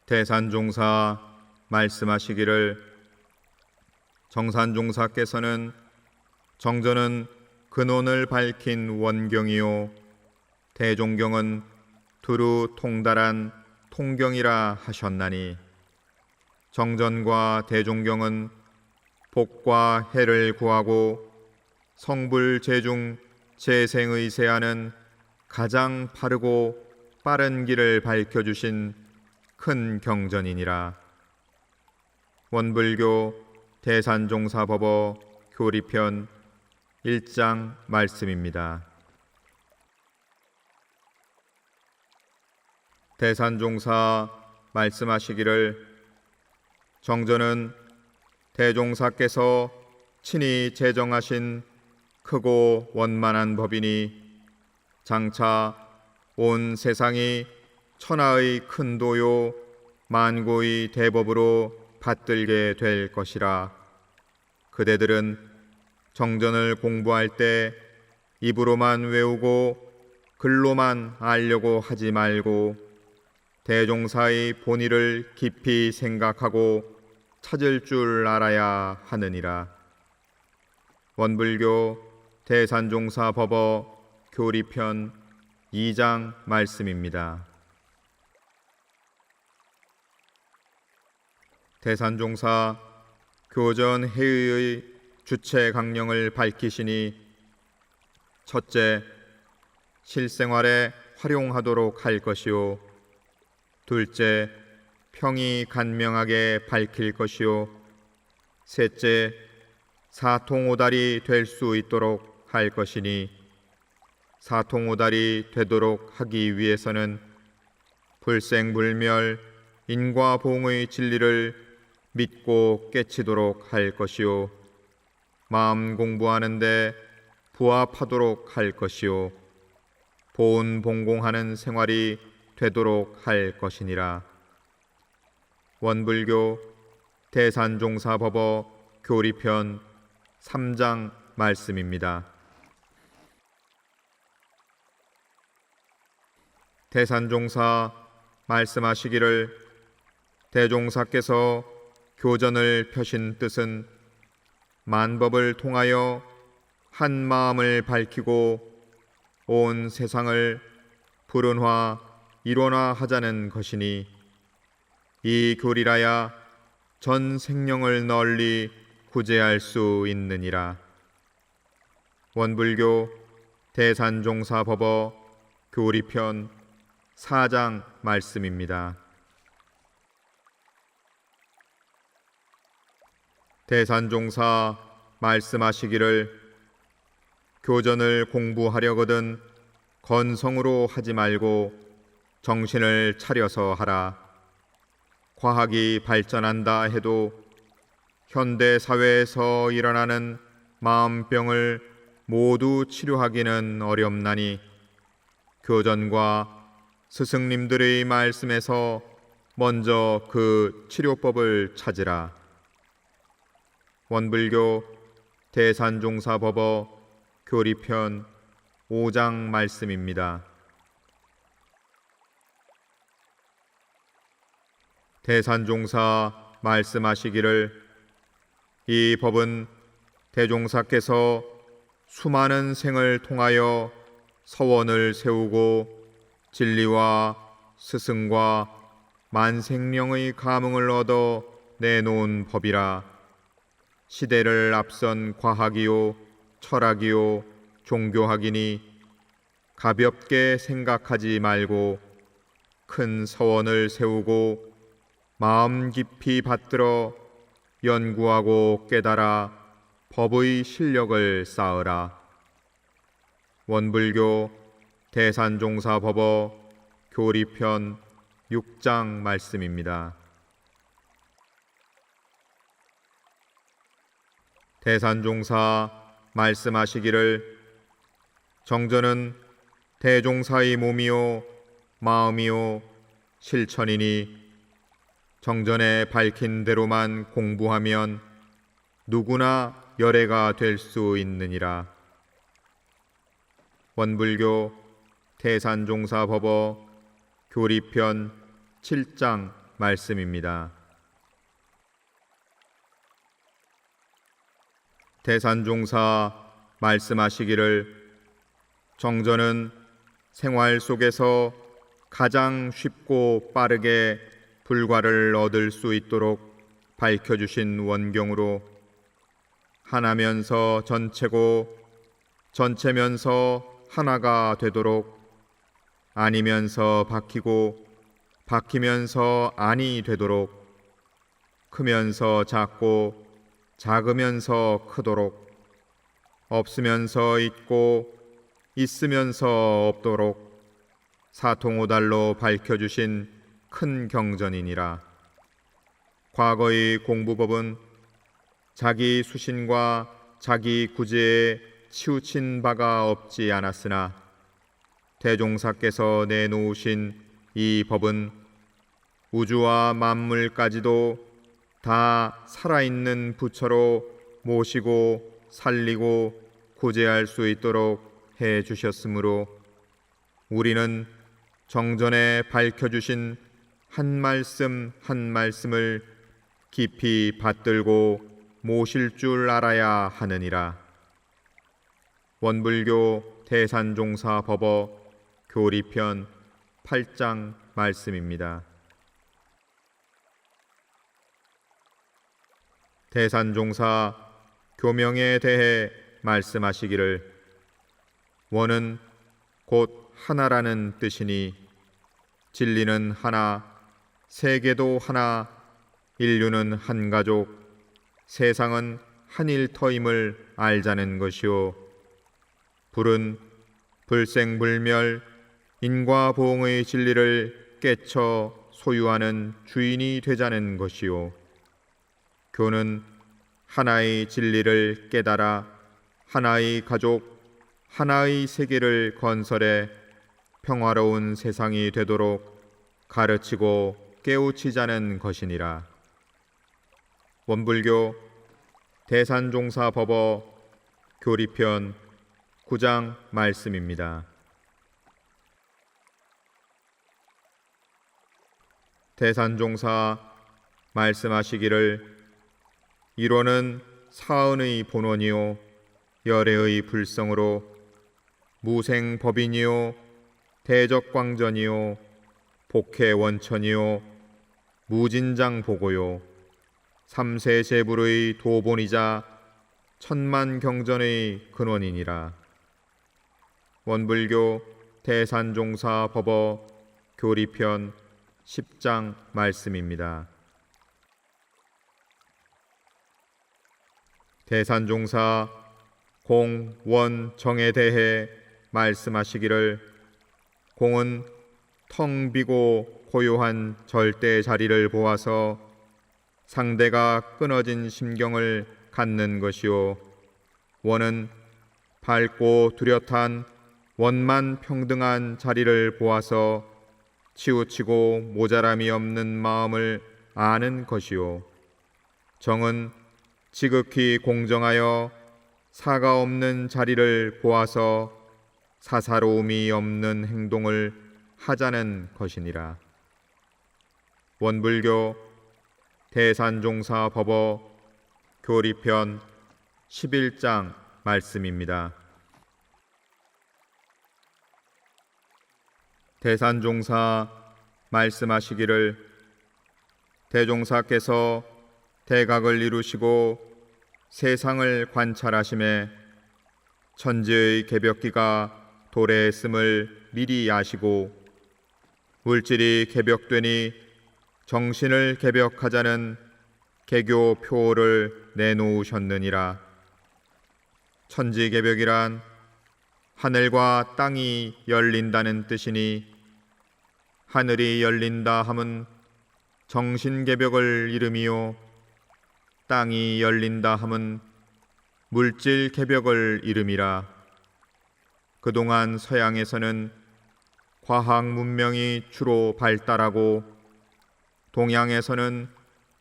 대산종사 말씀하시기를 정산종사께서는 정전은 근원을 밝힌 원경이요 대종경은 두루 통달한 통경이라 하셨나니 정전과 대종경은 복과 해를 구하고 성불재중 재생의세하는 가장 바르고 빠른 길을 밝혀주신 큰 경전이니라. 원불교 대산종사법어 교리편 1장 말씀입니다. 대산종사 말씀하시기를 정전은 대종사께서 친히 제정하신 크고 원만한 법이니 장차 온 세상이 천하의 큰 도요 만고의 대법으로 받들게 될 것이라. 그대들은 정전을 공부할 때 입으로만 외우고 글로만 알려고 하지 말고 대종사의 본의를 깊이 생각하고 찾을 줄 알아야 하느니라. 원불교 대산종사 법어 교리편 2장 말씀입니다. 대산종사 교전 회의의 주체 강령을 밝히시니 첫째, 실생활에 활용하도록 할 것이요 둘째, 평이 간명하게 밝힐 것이요 셋째, 사통오달이 될 수 있도록 할 것이니 사통오달이 되도록 하기 위해서는 불생불멸 인과봉의 진리를 믿고 깨치도록 할 것이요 마음 공부하는데 부합하도록 할 것이요 보온봉공하는 생활이 되도록 할 것이니라. 원불교 대산종사법어 교리편 3장 말씀입니다. 대산종사 말씀하시기를 대종사께서 교전을 펴신 뜻은 만법을 통하여 한 마음을 밝히고 온 세상을 불운화 일원화하자는 것이니 이 교리라야 전 생명을 널리 구제할 수 있느니라. 원불교 대산종사법어 교리편 4장 말씀입니다. 대산종사 말씀하시기를 교전을 공부하려거든 건성으로 하지 말고 정신을 차려서 하라. 과학이 발전한다 해도 현대 사회에서 일어나는 마음병을 모두 치료하기는 어렵나니 교전과 스승님들의 말씀에서 먼저 그 치료법을 찾으라. 원불교 대산종사법어 교리편 5장 말씀입니다. 대산종사 말씀하시기를 이 법은 대종사께서 수많은 생을 통하여 서원을 세우고 진리와 스승과 만생명의 감흥을 얻어 내놓은 법이라. 시대를 앞선 과학이요 철학이요 종교학이니 가볍게 생각하지 말고 큰 서원을 세우고 마음 깊이 받들어 연구하고 깨달아 법의 실력을 쌓으라. 원불교 대산종사법어 교리편 6장 말씀입니다. 대산종사 말씀하시기를 정전은 대종사의 몸이요 마음이요 실천이니 정전에 밝힌 대로만 공부하면 누구나 열애가 될 수 있느니라. 원불교 대산종사법어 교리편 7장 말씀입니다. 대산종사 말씀하시기를 정전은 생활 속에서 가장 쉽고 빠르게 불과를 얻을 수 있도록 밝혀주신 원경으로 하나면서 전체고 전체면서 하나가 되도록 아니면서 바뀌고 바뀌면서 아니 되도록 크면서 작고 작으면서 크도록 없으면서 있고 있으면서 없도록 사통오달로 밝혀주신 큰 경전이니라. 과거의 공부법은 자기 수신과 자기 구제에 치우친 바가 없지 않았으나 대종사께서 내놓으신 이 법은 우주와 만물까지도 다 살아있는 부처로 모시고 살리고 구제할 수 있도록 해 주셨으므로 우리는 정전에 밝혀주신 한 말씀 한 말씀을 깊이 받들고 모실 줄 알아야 하느니라. 원불교 대산종사 법어 교리편 8장 말씀입니다. 대산종사 교명에 대해 말씀하시기를 원은 곧 하나라는 뜻이니 진리는 하나, 세계도 하나, 인류는 한 가족, 세상은 한 일터임을 알자는 것이요. 불은 불생불멸, 인과보응의 진리를 깨쳐 소유하는 주인이 되자는 것이요. 교는 하나의 진리를 깨달아 하나의 가족, 하나의 세계를 건설해 평화로운 세상이 되도록 가르치고 깨우치자는 것이니라. 원불교 대산종사 법어 교리편 9장 말씀입니다. 대산종사 말씀하시기를 일원은 사은의 본원이요 열애의 불성으로 무생법인이요 대적광전이요 복해원천이요 무진장보고요 삼세제불의 도본이자 천만경전의 근원이니라. 원불교 대산종사 법어 교리편 10장 말씀입니다. 대산종사 공원정에 대해 말씀하시기를 공은 텅 비고 고요한 절대 자리를 보아서 상대가 끊어진 심경을 갖는 것이요 원은 밝고 뚜렷한 원만 평등한 자리를 보아서 치우치고 모자람이 없는 마음을 아는 것이요 정은 지극히 공정하여 사가 없는 자리를 보아서 사사로움이 없는 행동을 하자는 것이니라. 원불교 대산종사 법어 교리편 11장 말씀입니다. 대산종사 말씀하시기를 대종사께서 대각을 이루시고 세상을 관찰하심에 천지의 개벽기가 도래했음을 미리 아시고 물질이 개벽되니 정신을 개벽하자는 개교 표를 내놓으셨느니라. 천지개벽이란 하늘과 땅이 열린다는 뜻이니 하늘이 열린다 함은 정신개벽을 이름이요 땅이 열린다 함은 물질개벽을 이름이라. 그동안 서양에서는 과학 문명이 주로 발달하고 동양에서는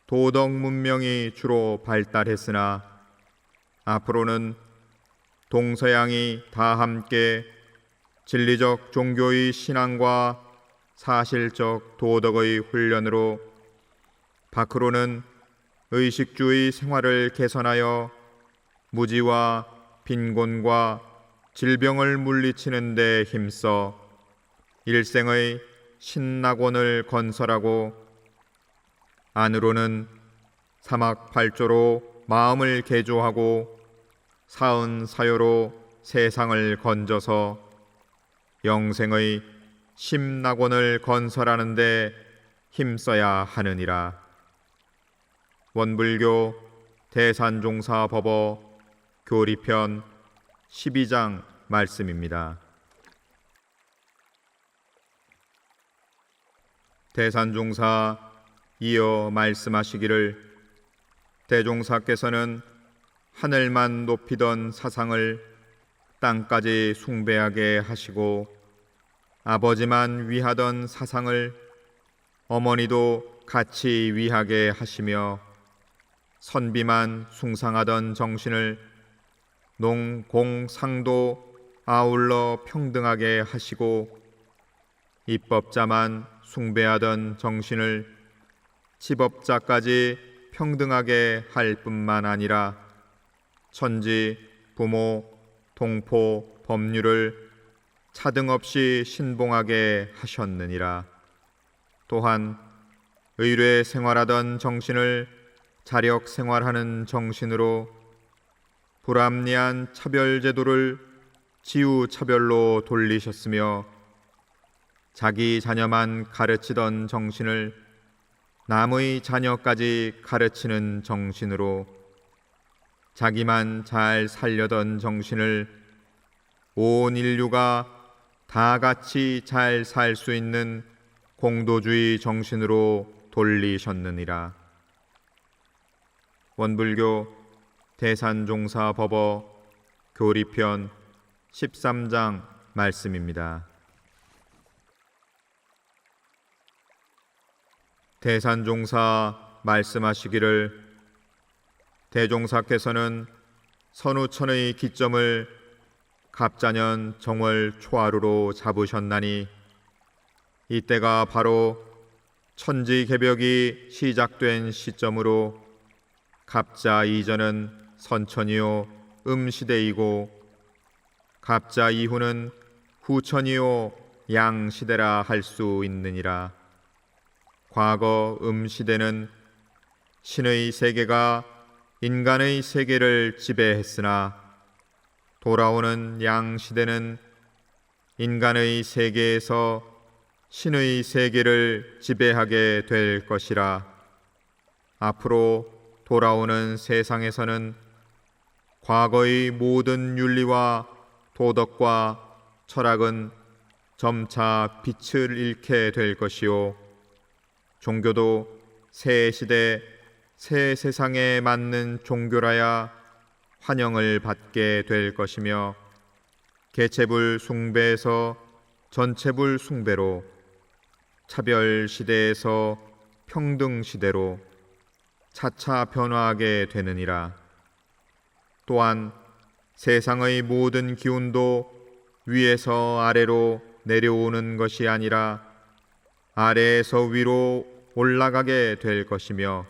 도덕 문명이 주로 발달했으나 앞으로는 동서양이 다 함께 진리적 종교의 신앙과 사실적 도덕의 훈련으로 밖으로는 의식주의 생활을 개선하여 무지와 빈곤과 질병을 물리치는 데 힘써 일생의 신낙원을 건설하고 안으로는 사막 발조로 마음을 개조하고 사은 사요로 세상을 건져서 영생의 심낙원을 건설하는 데 힘써야 하느니라. 원불교 대산종사 법어 교리편 12장 말씀입니다. 대산종사 이어 말씀하시기를 대종사께서는 하늘만 높이던 사상을 땅까지 숭배하게 하시고 아버지만 위하던 사상을 어머니도 같이 위하게 하시며 선비만 숭상하던 정신을 농, 공, 상도 아울러 평등하게 하시고 입법자만 숭배하던 정신을 치법자까지 평등하게 할 뿐만 아니라 천지, 부모, 동포, 법률을 차등 없이 신봉하게 하셨느니라. 또한 의뢰 생활하던 정신을 자력 생활하는 정신으로 불합리한 차별제도를 지우차별로 돌리셨으며 자기 자녀만 가르치던 정신을 남의 자녀까지 가르치는 정신으로 자기만 잘 살려던 정신을 온 인류가 다 같이 잘 살 수 있는 공도주의 정신으로 돌리셨느니라. 원불교 대산종사 법어 교리편 13장 말씀입니다. 대산종사 말씀하시기를 대종사께서는 선우천의 기점을 갑자년 정월 초하루로 잡으셨나니 이때가 바로 천지개벽이 시작된 시점으로 갑자 이전은 선천이요 음시대이고 갑자 이후는 후천이요 양시대라 할 수 있느니라. 과거 음시대는 신의 세계가 인간의 세계를 지배했으나 돌아오는 양시대는 인간의 세계에서 신의 세계를 지배하게 될 것이라. 앞으로 돌아오는 세상에서는 과거의 모든 윤리와 도덕과 철학은 점차 빛을 잃게 될 것이요 종교도 새 시대 새 세상에 맞는 종교라야 환영을 받게 될 것이며 개체불 숭배에서 전체불 숭배로 차별 시대에서 평등 시대로 차차 변화하게 되느니라. 또한 세상의 모든 기운도 위에서 아래로 내려오는 것이 아니라 아래에서 위로 올라가게 될 것이며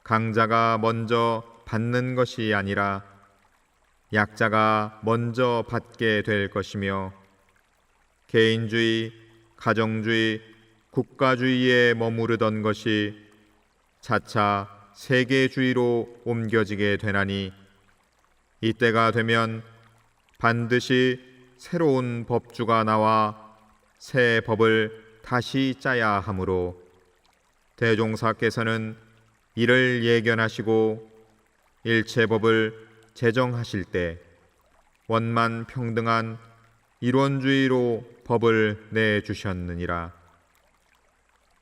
강자가 먼저 받는 것이 아니라 약자가 먼저 받게 될 것이며 개인주의, 가정주의, 국가주의에 머무르던 것이 차차 세계주의로 옮겨지게 되나니 이때가 되면 반드시 새로운 법주가 나와 새 법을 다시 짜야 하므로 대종사께서는 이를 예견하시고 일체법을 제정하실 때 원만 평등한 일원주의로 법을 내주셨느니라.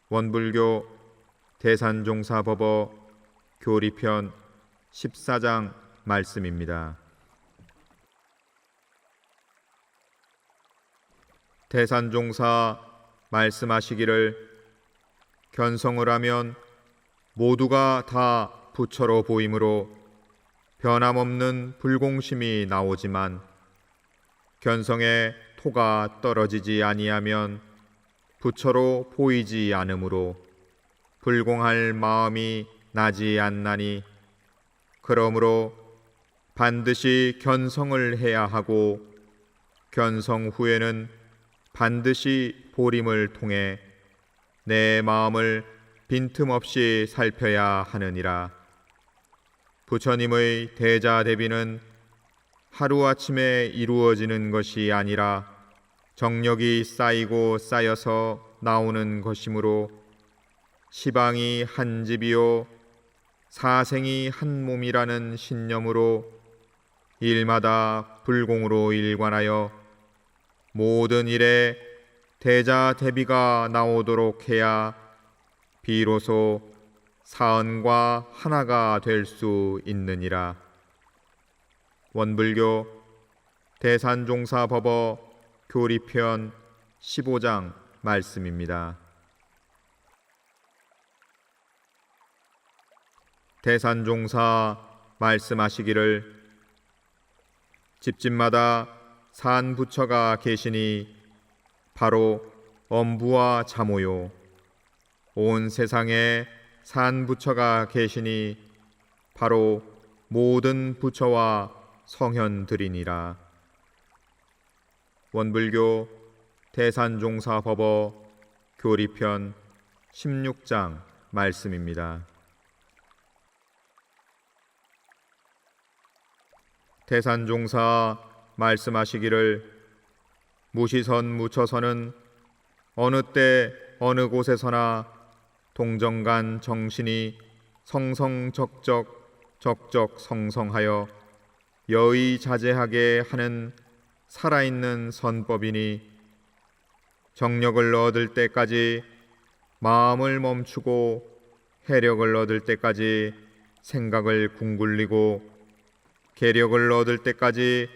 원불교 대산종사 법어 교리편 14장 말씀입니다. 대산종사 말씀하시기를 견성을 하면 모두가 다 부처로 보이므로 변함없는 불공심이 나오지만 견성에 토가 떨어지지 아니하면 부처로 보이지 않으므로 불공할 마음이 나지 않나니 그러므로 반드시 견성을 해야 하고 견성 후에는 반드시 보림을 통해 내 마음을 빈틈없이 살펴야 하느니라. 부처님의 대자 대비는 하루아침에 이루어지는 것이 아니라 정력이 쌓이고 쌓여서 나오는 것이므로 시방이 한 집이요 사생이 한 몸이라는 신념으로 일마다 불공으로 일관하여 모든 일에 대자 대비가 나오도록 해야 비로소 사언과 하나가 될 수 있느니라. 원불교 대산종사법어 교리편 15장 말씀입니다. 대산종사 말씀하시기를 집집마다 산부처가 계시니 바로 엄부와 자모요. 온 세상에 산부처가 계시니 바로 모든 부처와 성현들이니라. 원불교 대산종사법어 교리편 16장 말씀입니다. 대산종사 말씀하시기를 무시선 무처선은 어느 때 어느 곳에서나 동정간 정신이 성성적적 적적성성하여 여의자재하게 하는 살아있는 선법이니 정력을 얻을 때까지 마음을 멈추고 해력을 얻을 때까지 생각을 궁굴리고 계력을 얻을 때까지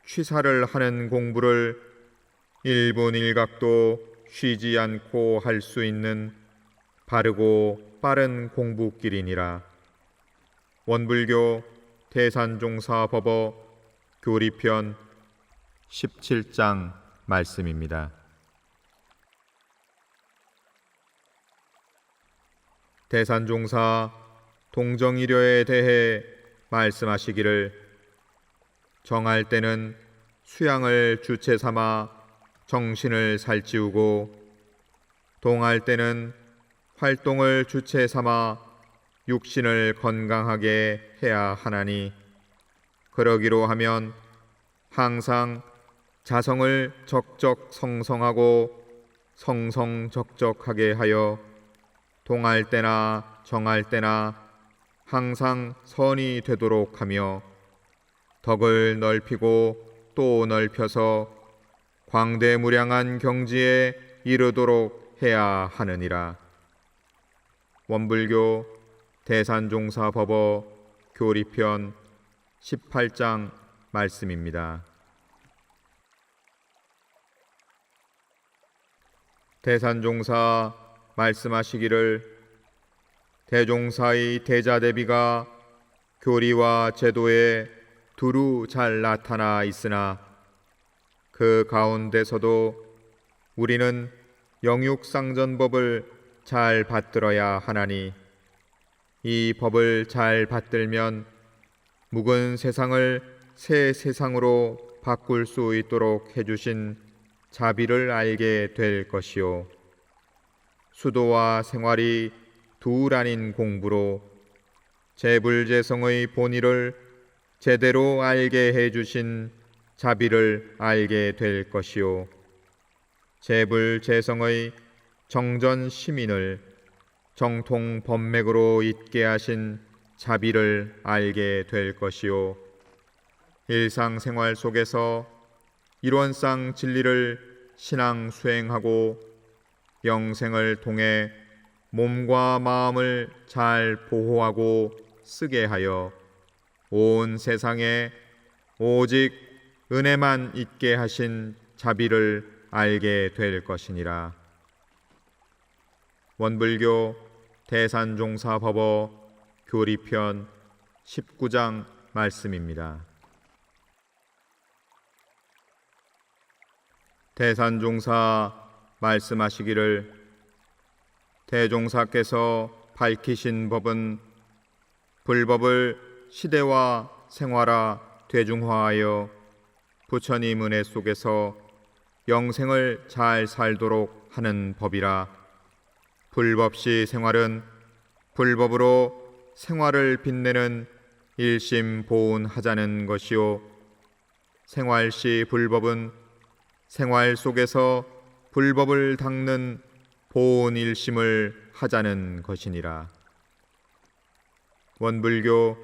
취사를 하는 공부를 1분 1각도 쉬지 않고 할 수 있는 바르고 빠른 공부길이니라. 원불교 대산종사법어 교리편 17장 말씀입니다. 대산종사 동정이려에 대해 말씀하시기를 정할 때는 수양을 주체 삼아 정신을 살찌우고 동할 때는 활동을 주체 삼아 육신을 건강하게 해야 하나니 그러기로 하면 항상 자성을 적적성성하고 성성적적하게 하여 동할 때나 정할 때나 항상 선이 되도록 하며 덕을 넓히고 또 넓혀서 광대무량한 경지에 이르도록 해야 하느니라. 원불교 대산종사법어 교리편 18장 말씀입니다. 대산종사 말씀하시기를 대종사의 대자대비가 교리와 제도에 두루 잘 나타나 있으나 그 가운데서도 우리는 영육상전법을 잘 받들어야 하나니 이 법을 잘 받들면 묵은 세상을 새 세상으로 바꿀 수 있도록 해주신 자비를 알게 될 것이요 수도와 생활이 둘 아닌 공부로 재불재성의 본의를 제대로 알게 해주신 자비를 알게 될 것이요 재불재성의 정전 시민을 정통 법맥으로 잇게 하신 자비를 알게 될 것이요 일상생활 속에서 일원상 진리를 신앙 수행하고 영생을 통해 몸과 마음을 잘 보호하고 쓰게 하여 온 세상에 오직 은혜만 있게 하신 자비를 알게 될 것이니라. 원불교 대산종사법어 교리편 19장 말씀입니다. 대산종사 말씀하시기를 대종사께서 밝히신 법은 불법을 시대와 생활화 대중화하여 부처님 은혜 속에서 영생을 잘 살도록 하는 법이라. 불법시 생활은 불법으로 생활을 빛내는 일심보온하자는 것이요, 생활시 불법은 생활 속에서 불법을 닦는 보온일심을 하자는 것이니라. 원불교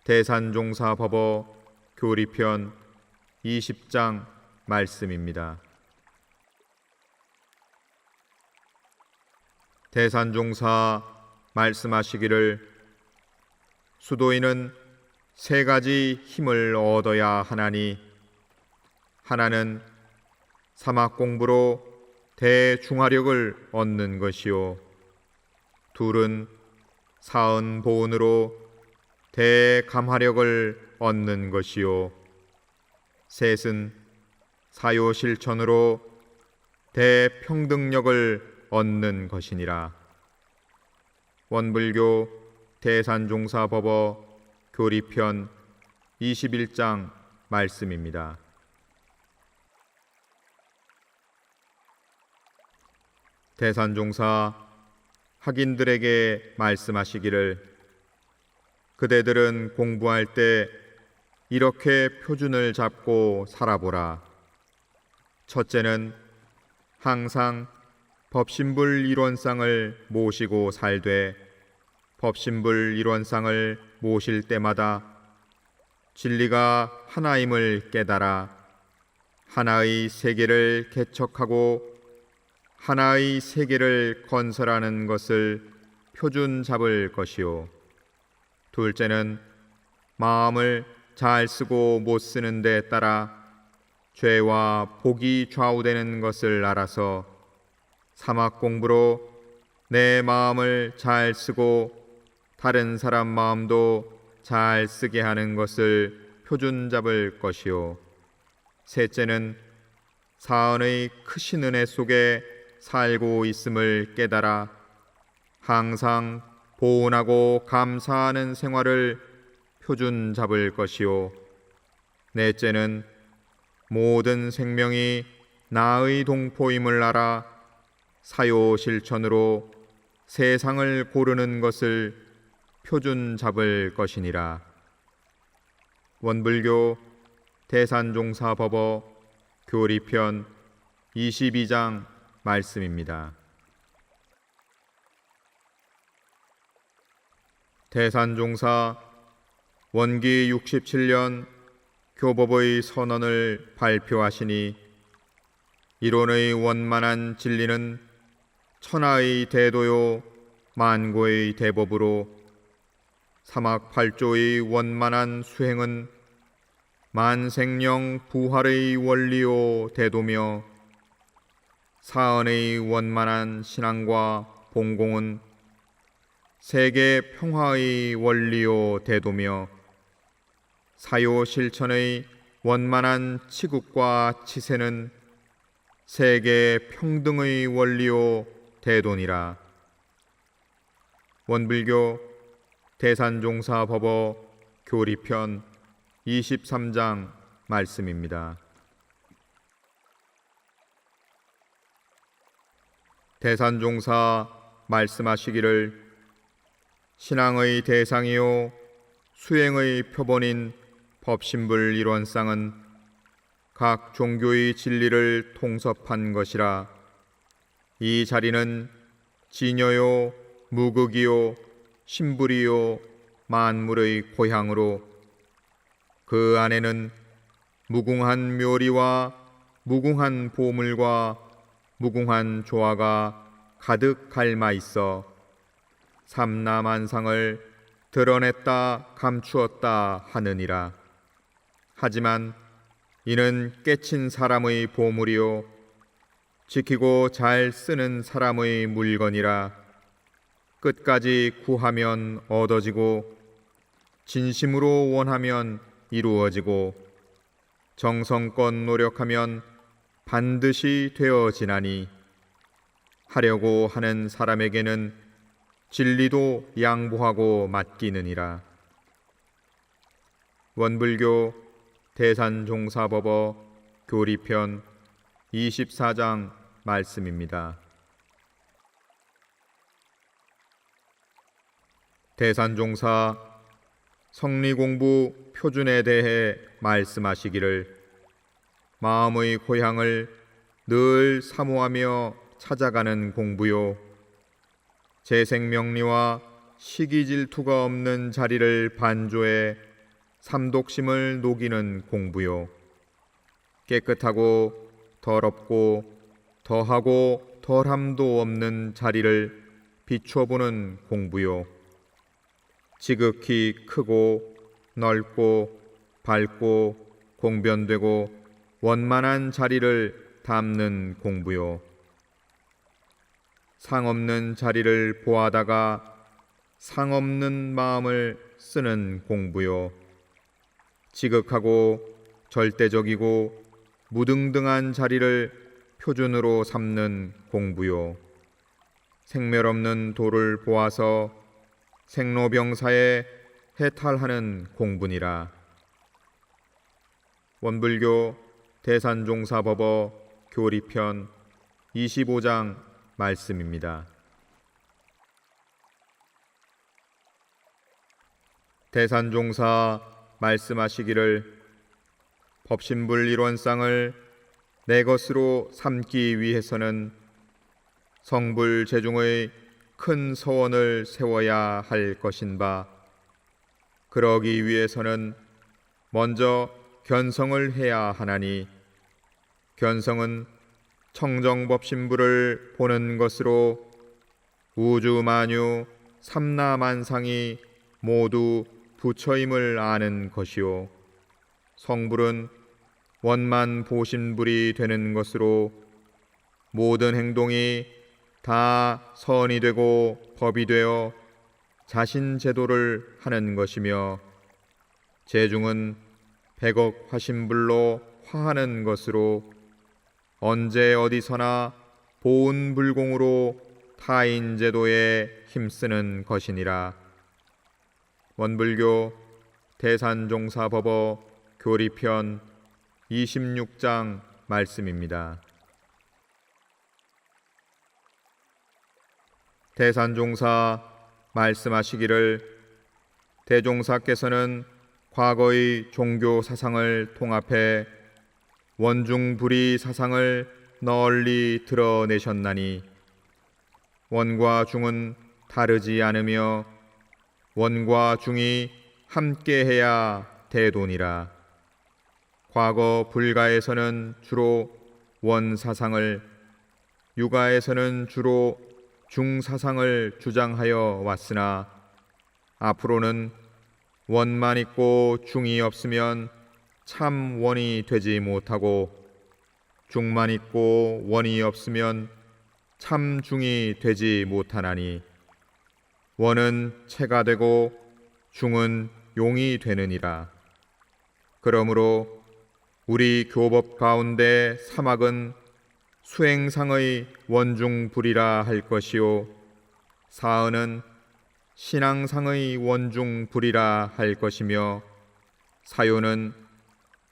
대산종사법어 교리편 20장 말씀입니다. 대산종사 말씀하시기를 수도인은 세 가지 힘을 얻어야 하나니, 하나는 사막 공부로 대중화력을 얻는 것이요, 둘은 사은 보온으로 대감화력을 얻는 것이요, 셋은 사요 실천으로 대평등력을 얻는 것이니라. 원불교 대산종사법어 교리편 21장 말씀입니다. 대산종사 학인들에게 말씀하시기를 그대들은 공부할 때 이렇게 표준을 잡고 살아보라. 첫째는 항상 법신불 일원상을 모시고 살되 법신불 일원상을 모실 때마다 진리가 하나임을 깨달아 하나의 세계를 개척하고 하나의 세계를 건설하는 것을 표준 잡을 것이요, 둘째는 마음을 잘 쓰고 못 쓰는 데 따라 죄와 복이 좌우되는 것을 알아서 사막 공부로 내 마음을 잘 쓰고 다른 사람 마음도 잘 쓰게 하는 것을 표준 잡을 것이요, 셋째는 사은의 크신 은혜 속에 살고 있음을 깨달아 항상 보온하고 감사하는 생활을 표준 잡을 것이요, 넷째는 모든 생명이 나의 동포임을 알아 사요 실천으로 세상을 고르는 것을 표준 잡을 것이니라. 원불교 대산종사법어 교리편 22장 말씀입니다. 대산종사 원기 67년 교법의 선언을 발표하시니 이론의 원만한 진리는 천하의 대도요 만고의 대법으로 사막 8조의 원만한 수행은 만생령 부활의 원리요 대도며 사언의 원만한 신앙과 봉공은 세계 평화의 원리요 대도며 사요 실천의 원만한 치국과 치세는 세계 평등의 원리요 대도니라. 원불교 대산종사법어 교리편 23장 말씀입니다. 대산종사 말씀하시기를 신앙의 대상이요 수행의 표본인 법신불 일원상은 각 종교의 진리를 통섭한 것이라. 이 자리는 진여요 무극이요 신불이요 만물의 고향으로 그 안에는 무궁한 묘리와 무궁한 보물과 무궁한 조화가 가득 갈마 있어 삼라만상을 드러냈다 감추었다 하느니라. 하지만 이는 깨친 사람의 보물이요 지키고 잘 쓰는 사람의 물건이라. 끝까지 구하면 얻어지고 진심으로 원하면 이루어지고 정성껏 노력하면 반드시 되어지나니 하려고 하는 사람에게는 진리도 양보하고 맡기느니라. 원불교 대산종사법어 교리편 24장 말씀입니다. 대산종사 성리공부 표준에 대해 말씀하시기를 마음의 고향을 늘 사모하며 찾아가는 공부요, 재생명리와 시기질투가 없는 자리를 반조해 삼독심을 녹이는 공부요, 깨끗하고 더럽고 더하고 덜함도 없는 자리를 비춰보는 공부요, 지극히 크고 넓고 밝고 공변되고 원만한 자리를 담는 공부요, 상없는 자리를 보아다가 상없는 마음을 쓰는 공부요, 지극하고 절대적이고 무등등한 자리를 표준으로 삼는 공부요, 생멸없는 도를 보아서 생로병사에 해탈하는 공부니라. 원불교 대산종사법어 교리편 25장 말씀입니다. 대산종사 말씀하시기를 법신불 일원상을 내 것으로 삼기 위해서는 성불 제중의 큰 서원을 세워야 할 것인바, 그러기 위해서는 먼저 견성을 해야 하나니, 견성은 청정법신불을 보는 것으로 우주만유 삼라만상이 모두 부처임을 아는 것이요, 성불은 원만 보신불이 되는 것으로 모든 행동이 다 선이 되고 법이 되어 자신 제도를 하는 것이며, 제중은 백억 화신불로 화하는 것으로 언제 어디서나 보은불공으로 타인 제도에 힘쓰는 것이니라. 원불교 대산종사법어 교리편 26장 말씀입니다. 대산종사 말씀하시기를 대종사께서는 과거의 종교 사상을 통합해 원중불의 사상을 널리 드러내셨나니, 원과 중은 다르지 않으며 원과 중이 함께해야 대도니라. 과거 불가에서는 주로 원사상을, 유가에서는 주로 중사상을 주장하여 왔으나, 앞으로는 원만 있고 중이 없으면 참 원이 되지 못하고, 중만 있고 원이 없으면 참 중이 되지 못하나니, 원은 체가 되고 중은 용이 되느니라. 그러므로 우리 교법 가운데 사막은 수행상의 원중불이라 할 것이요, 사은은 신앙상의 원중불이라 할 것이며, 사요는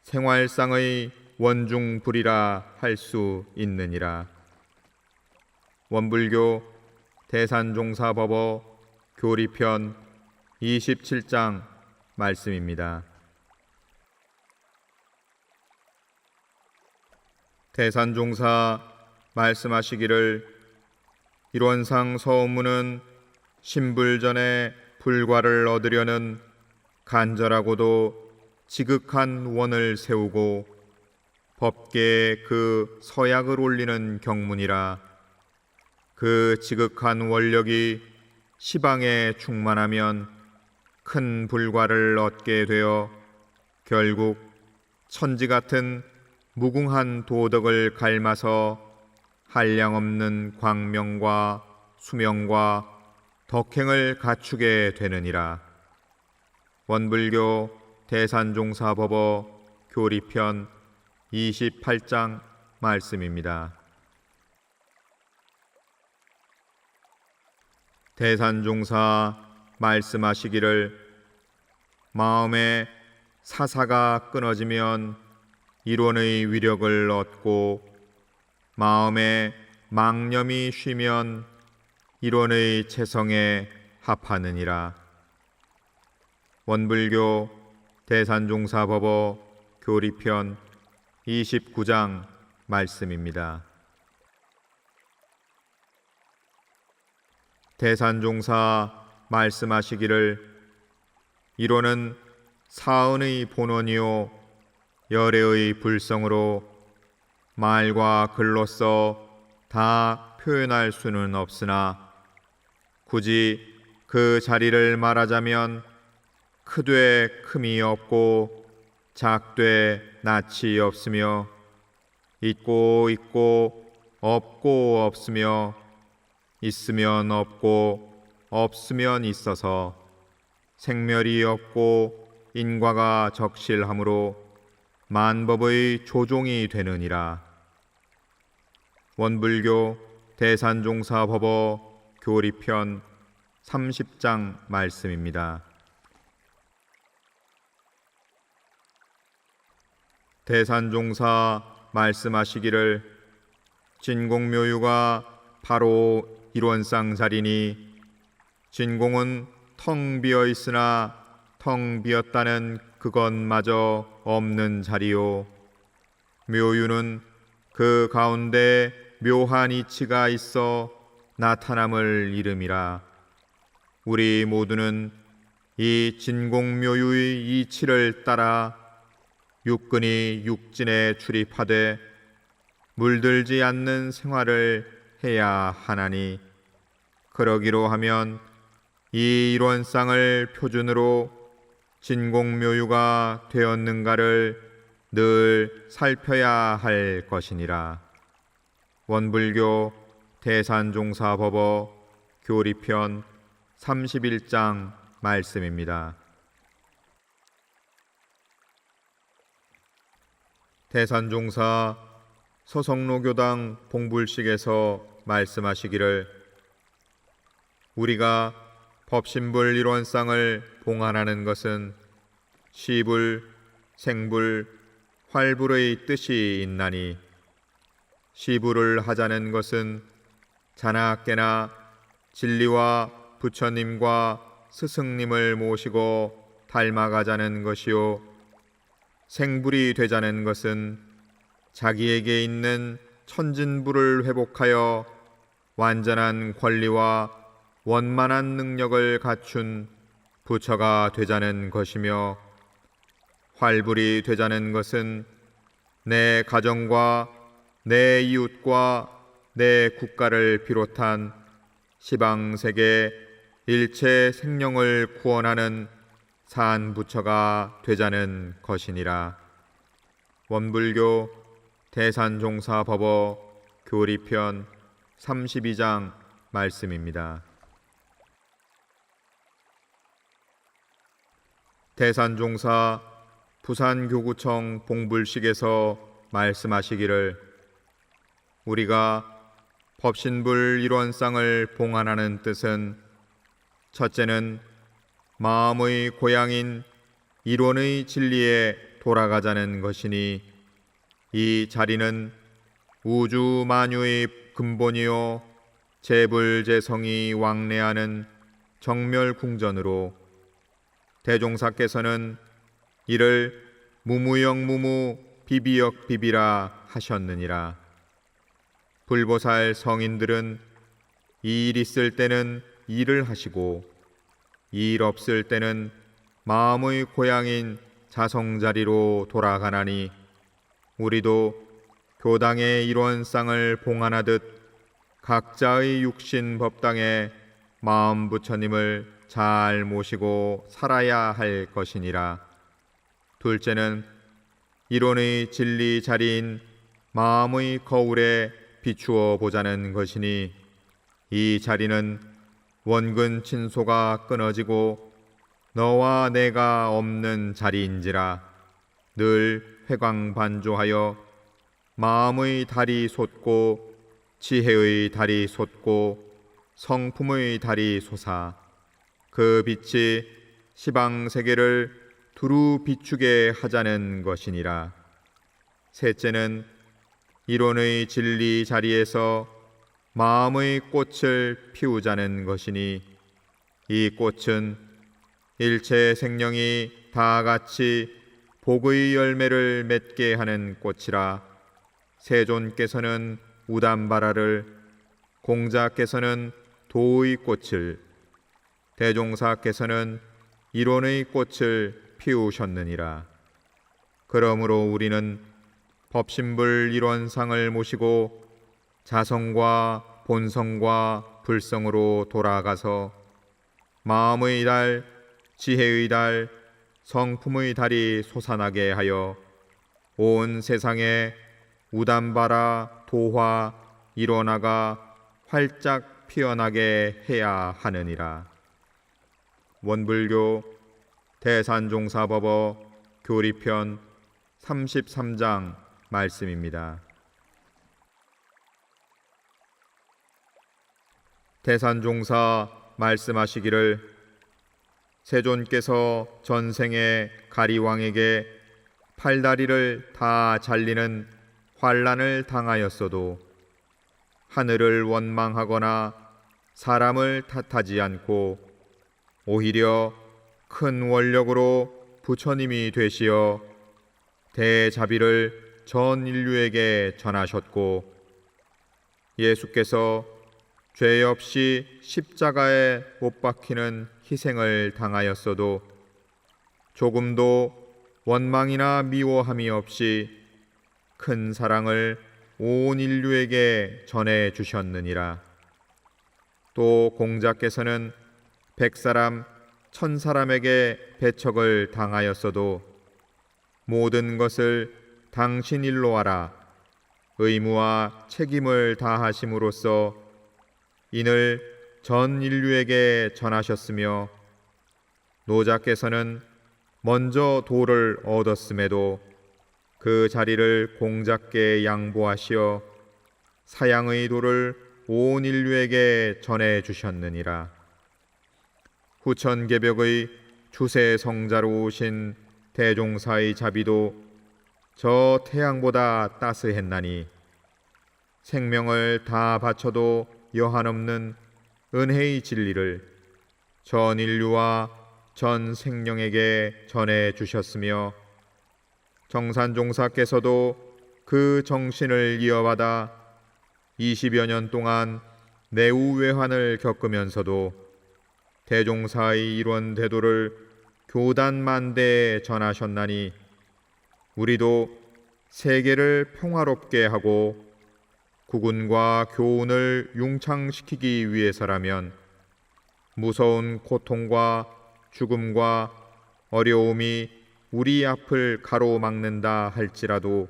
생활상의 원중불이라 할 수 있느니라. 원불교 대산종사법어 교리편 27장 말씀입니다. 대산종사 말씀하시기를 일원상 서문은 신불전에 불과를 얻으려는 간절하고도 지극한 원을 세우고 법계에 그 서약을 올리는 경문이라. 그 지극한 원력이 시방에 충만하면 큰 불과를 얻게 되어 결국 천지 같은 무궁한 도덕을 갈마서 한량없는 광명과 수명과 덕행을 갖추게 되느니라. 원불교 대산종사법어 교리편 28장 말씀입니다. 대산종사 말씀하시기를 마음에 사사가 끊어지면 이론의 위력을 얻고 마음에 망념이 쉬면 이론의 체성에 합하느니라. 원불교 대산종사법어 교리편 29장 말씀입니다. 대산종사 말씀하시기를 이론은 사언의 본원이요 열애의 불성으로 말과 글로써 다 표현할 수는 없으나 굳이 그 자리를 말하자면 크되 큼이 없고 작되 낯이 없으며 있고 있고 없고 없으며 있으면 없고 없으면 있어서 생멸이 없고 인과가 적실하므로 만법의 조종이 되느니라. 원불교 대산종사법어 교리편 30장 말씀입니다. 대산종사 말씀하시기를 진공묘유가 바로 일원상 자리니 진공은 텅 비어 있으나 텅 비었다는 그것마저 없는 자리요 묘유는 그 가운데 묘한 이치가 있어 나타남을 이름이라. 우리 모두는 이 진공묘유의 이치를 따라 육근이 육진에 출입하되 물들지 않는 생활을 해야 하나니 그러기로 하면 이 일원상을 표준으로 진공묘유가 되었는가를 늘 살펴야 할 것이니라. 원불교 대산종사법어 교리편 31장 말씀입니다. 대산종사 서성로교당 봉불식에서 말씀하시기를 우리가 법신불 일원상을 봉안하는 것은 시불, 생불, 활불의 뜻이 있나니 시불을 하자는 것은 자나깨나 진리와 부처님과 스승님을 모시고 닮아가자는 것이요 생불이 되자는 것은 자기에게 있는 천진불을 회복하여 완전한 권리와 원만한 능력을 갖춘 부처가 되자는 것이며 활불이 되자는 것은 내 가정과 내 이웃과 내 국가를 비롯한 시방세계 일체 생명을 구원하는 산부처가 되자는 것이니라. 원불교 대산종사법어 교리편 32장 말씀입니다. 대산종사 부산교구청 봉불식에서 말씀하시기를 우리가 법신불 일원상을 봉안하는 뜻은 첫째는 마음의 고향인 이론의 진리에 돌아가자는 것이니 이 자리는 우주 만유의 근본이요 재불재성이 왕래하는 정멸궁전으로 대종사께서는 이를 무무역무무 비비역비비라 하셨느니라. 불보살 성인들은 일 있을 때는 일을 하시고 일 없을 때는 마음의 고향인 자성자리로 돌아가나니 우리도 교당의 일원상을 봉안하듯 각자의 육신 법당에 마음 부처님을 잘 모시고 살아야 할 것이니라. 둘째는 이론의 진리 자리인 마음의 거울에 비추어 보자는 것이니 이 자리는 원근 친소가 끊어지고 너와 내가 없는 자리인지라 늘 회광반조하여 마음의 달이 솟고 지혜의 달이 솟고 성품의 달이 솟아 그 빛이 시방 세계를 두루 비추게 하자는 것이니라. 셋째는 이론의 진리 자리에서 마음의 꽃을 피우자는 것이니 이 꽃은 일체 생명이 다 같이 복의 열매를 맺게 하는 꽃이라. 세존께서는 우담바라를, 공자께서는 도의 꽃을, 대종사께서는 이론의 꽃을 피우셨느니라. 그러므로 우리는 법신불 일원상을 모시고 자성과 본성과 불성으로 돌아가서 마음의 달, 지혜의 달, 성품의 달이 솟아나게 하여 온 세상에 우담바라, 도화, 일원화가 활짝 피어나게 해야 하느니라. 원불교 대산종사법어 교리편 33장 말씀입니다. 대산종사 말씀하시기를 세존께서 전생에 가리왕에게 팔다리를 다 잘리는 환난을 당하였어도 하늘을 원망하거나 사람을 탓하지 않고 오히려 큰 원력으로 부처님이 되시어 대자비를 전 인류에게 전하셨고 예수께서 죄 없이 십자가에 못 박히는 희생을 당하였어도 조금도 원망이나 미워함이 없이 큰 사랑을 온 인류에게 전해 주셨느니라. 또 공자께서는 100사람, 1000사람에게 배척을 당하였어도 모든 것을 당신 일로 하라 의무와 책임을 다하심으로써 이를 전 인류에게 전하셨으며 노자께서는 먼저 도를 얻었음에도 그 자리를 공자께 양보하시어 사양의 도를 온 인류에게 전해 주셨느니라. 후천개벽의 주세 성자로 오신 대종사의 자비도 저 태양보다 따스했나니 생명을 다 바쳐도 여한없는 은혜의 진리를 전 인류와 전 생명에게 전해 주셨으며 정산종사께서도 그 정신을 이어받아 20여 년 동안 내우외환을 겪으면서도 대종사의 일원 대도를 교단만대에 전하셨나니 우리도 세계를 평화롭게 하고 구군과 교훈을 융창시키기 위해서라면 무서운 고통과 죽음과 어려움이 우리 앞을 가로막는다 할지라도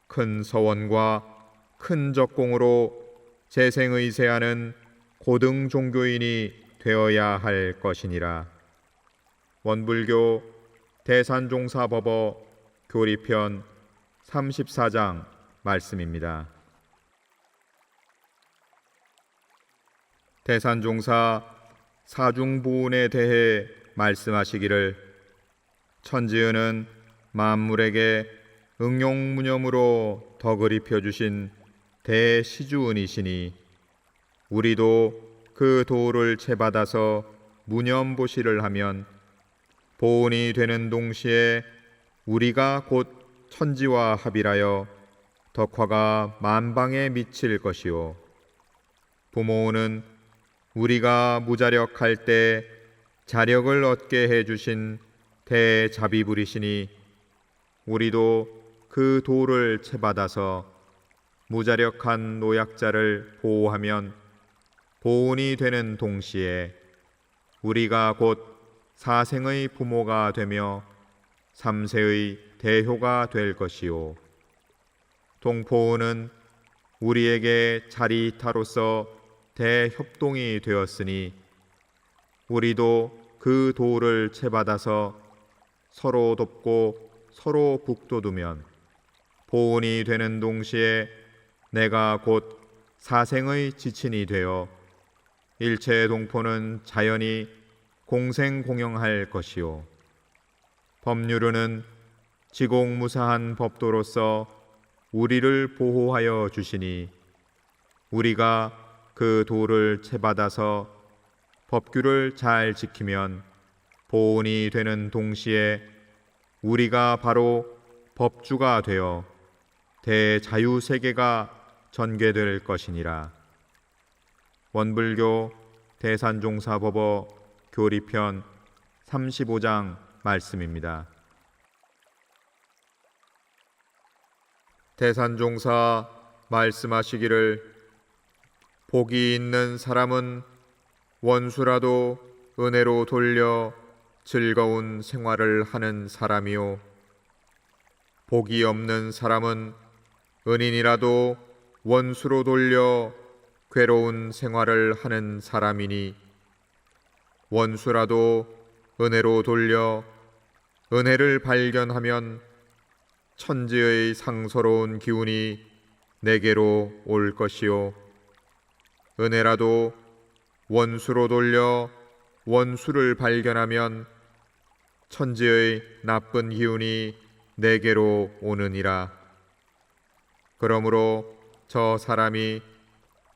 큰 서원과 큰 적공으로 재생의세하는 고등 종교인이 되어야 할 것이니라. 원불교 대산종사법어 교리편 34장 말씀입니다. 대산종사 사중보훈에 대해 말씀하시기를 천지은은 만물에게 응용무념으로 덕을 입혀주신 대시주은이시니 우리도 그 도를 채받아서 무념보시를 하면 보훈이 되는 동시에 우리가 곧 천지와 합일하여 덕화가 만방에 미칠 것이요 부모는 우리가 무자력할 때 자력을 얻게 해주신 대자비불이시니 우리도 그 도를 채받아서 무자력한 노약자를 보호하면 보훈이 되는 동시에 우리가 곧 사생의 부모가 되며 삼세의 대효가 될 것이요 동포은은 우리에게 자리타로서 대협동이 되었으니 우리도 그 도를 채받아서 서로 돕고 서로 북돋우면 보훈이 되는 동시에 내가 곧 사생의 지친이 되어 일체의 동포는 자연히 공생공영할 것이요 법률은 지공무사한 법도로서 우리를 보호하여 주시니 우리가 그 도를 채받아서 법규를 잘 지키면 보온이 되는 동시에 우리가 바로 법주가 되어 대자유세계가 전개될 것이니라. 원불교 대산종사법어 교리편 35장 말씀입니다. 대산종사 말씀하시기를 복이 있는 사람은 원수라도 은혜로 돌려 즐거운 생활을 하는 사람이요 복이 없는 사람은 은인이라도 원수로 돌려 괴로운 생활을 하는 사람이니 원수라도 은혜로 돌려 은혜를 발견하면 천지의 상서로운 기운이 내게로 올 것이요 은혜라도 원수로 돌려 원수를 발견하면 천지의 나쁜 기운이 내게로 오느니라. 그러므로 저 사람이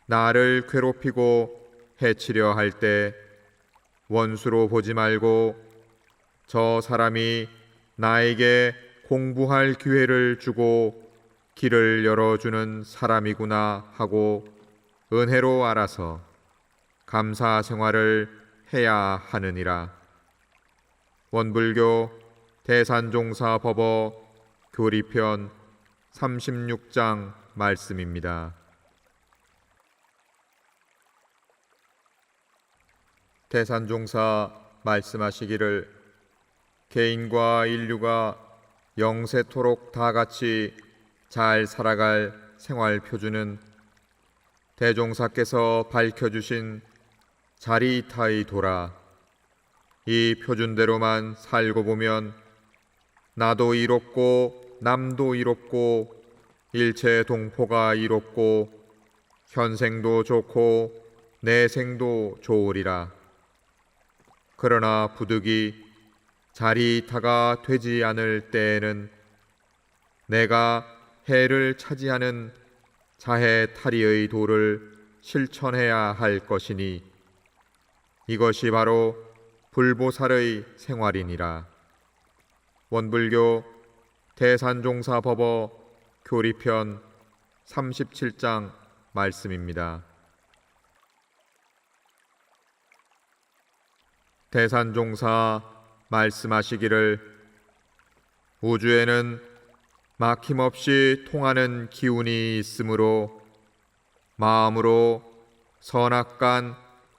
나를 괴롭히고 해치려 할 때 원수로 보지 말고 저 사람이 나에게 공부할 기회를 주고 길을 열어주는 사람이구나 하고 은혜로 알아서 감사 생활을 해야 하느니라. 원불교 대산종사 법어 교리편 36장 말씀입니다. 대산종사 말씀하시기를 개인과 인류가 영세토록 다 같이 잘 살아갈 생활 표준은 대종사께서 밝혀주신 자리타의 도라. 이 표준대로만 살고 보면 나도 이롭고 남도 이롭고 일체 동포가 이롭고 현생도 좋고 내생도 좋으리라. 그러나 부득이 자리타가 되지 않을 때에는 내가 해를 차지하는 자해탈의의 도를 실천해야 할 것이니 이것이 바로 불보살의 생활이니라. 원불교 대산종사 법어 교리편 37장 말씀입니다. 대산종사 말씀하시기를 우주에는 막힘없이 통하는 기운이 있으므로 마음으로 선악간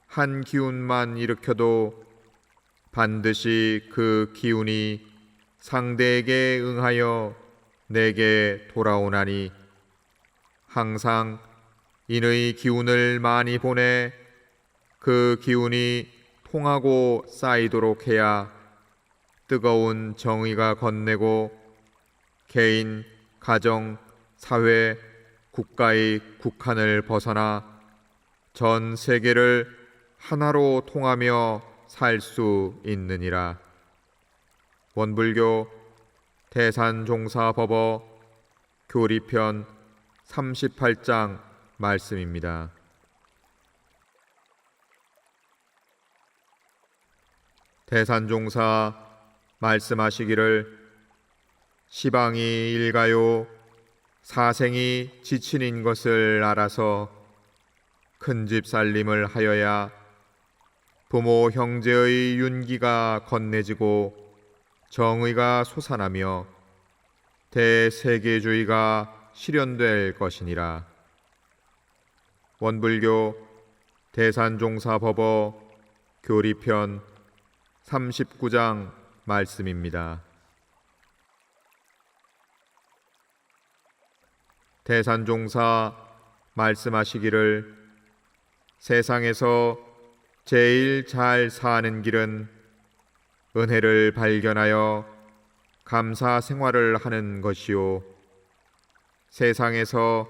한 기운만 일으켜도 반드시 그 기운이 상대에게 응하여 내게 돌아오나니 항상 인의 기운을 많이 보내 그 기운이 통하고 쌓이도록 해야 뜨거운 정의가 건네고 개인, 가정, 사회, 국가의 국한을 벗어나 전 세계를 하나로 통하며 살 수 있느니라. 원불교 대산종사법어 교리편 38장 말씀입니다. 대산종사 말씀하시기를 시방이 일가요 사생이 지친인 것을 알아서 큰 집 살림을 하여야 부모 형제의 윤기가 건네지고 정의가 솟아나며 대세계주의가 실현될 것이니라. 원불교 대산종사법어 교리편 39장 말씀입니다. 대산종사 말씀하시기를 세상에서 제일 잘 사는 길은 은혜를 발견하여 감사 생활을 하는 것이요 세상에서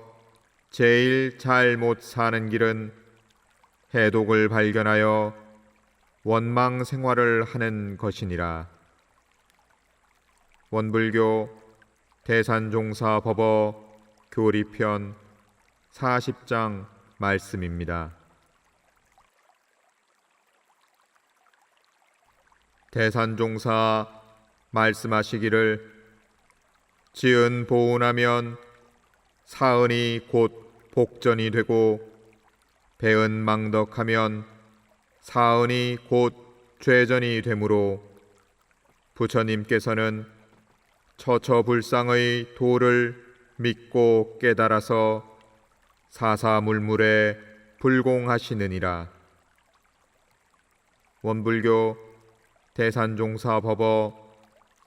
제일 잘 못 사는 길은 해독을 발견하여 원망 생활을 하는 것이니라. 원불교 대산종사 법어 교리편 40장 말씀입니다. 대산종사 말씀하시기를 지은 보은하면 사은이 곧 복전이 되고 배은 망덕하면 사은이 곧 죄전이 되므로 부처님께서는 처처불상의 도를 믿고 깨달아서 사사물물에 불공하시느니라. 원불교 대산종사 법어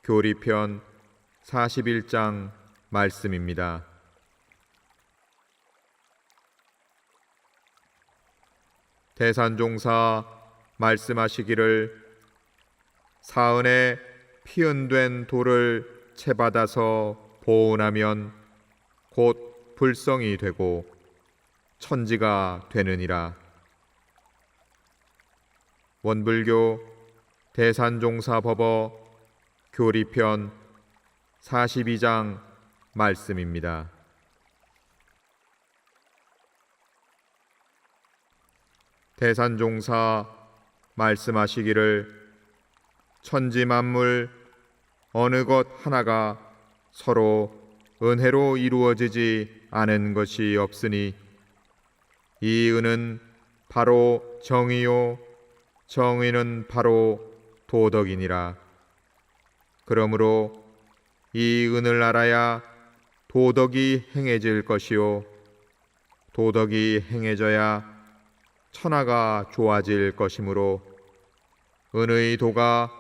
교리편 41장 말씀입니다. 대산종사 말씀하시기를 사은에 피은된 돌을 채받아서 보은하면 곧 불성이 되고 천지가 되느니라. 원불교 대산종사 법어 교리편 42장 말씀입니다. 대산종사 말씀하시기를 천지만물 어느 것 하나가 서로 은혜로 이루어지지 않은 것이 없으니 이 은은 바로 정의요 정의는 바로 도덕이니라. 그러므로 이 은을 알아야 도덕이 행해질 것이요 도덕이 행해져야 천하가 좋아질 것이므로 은의 도가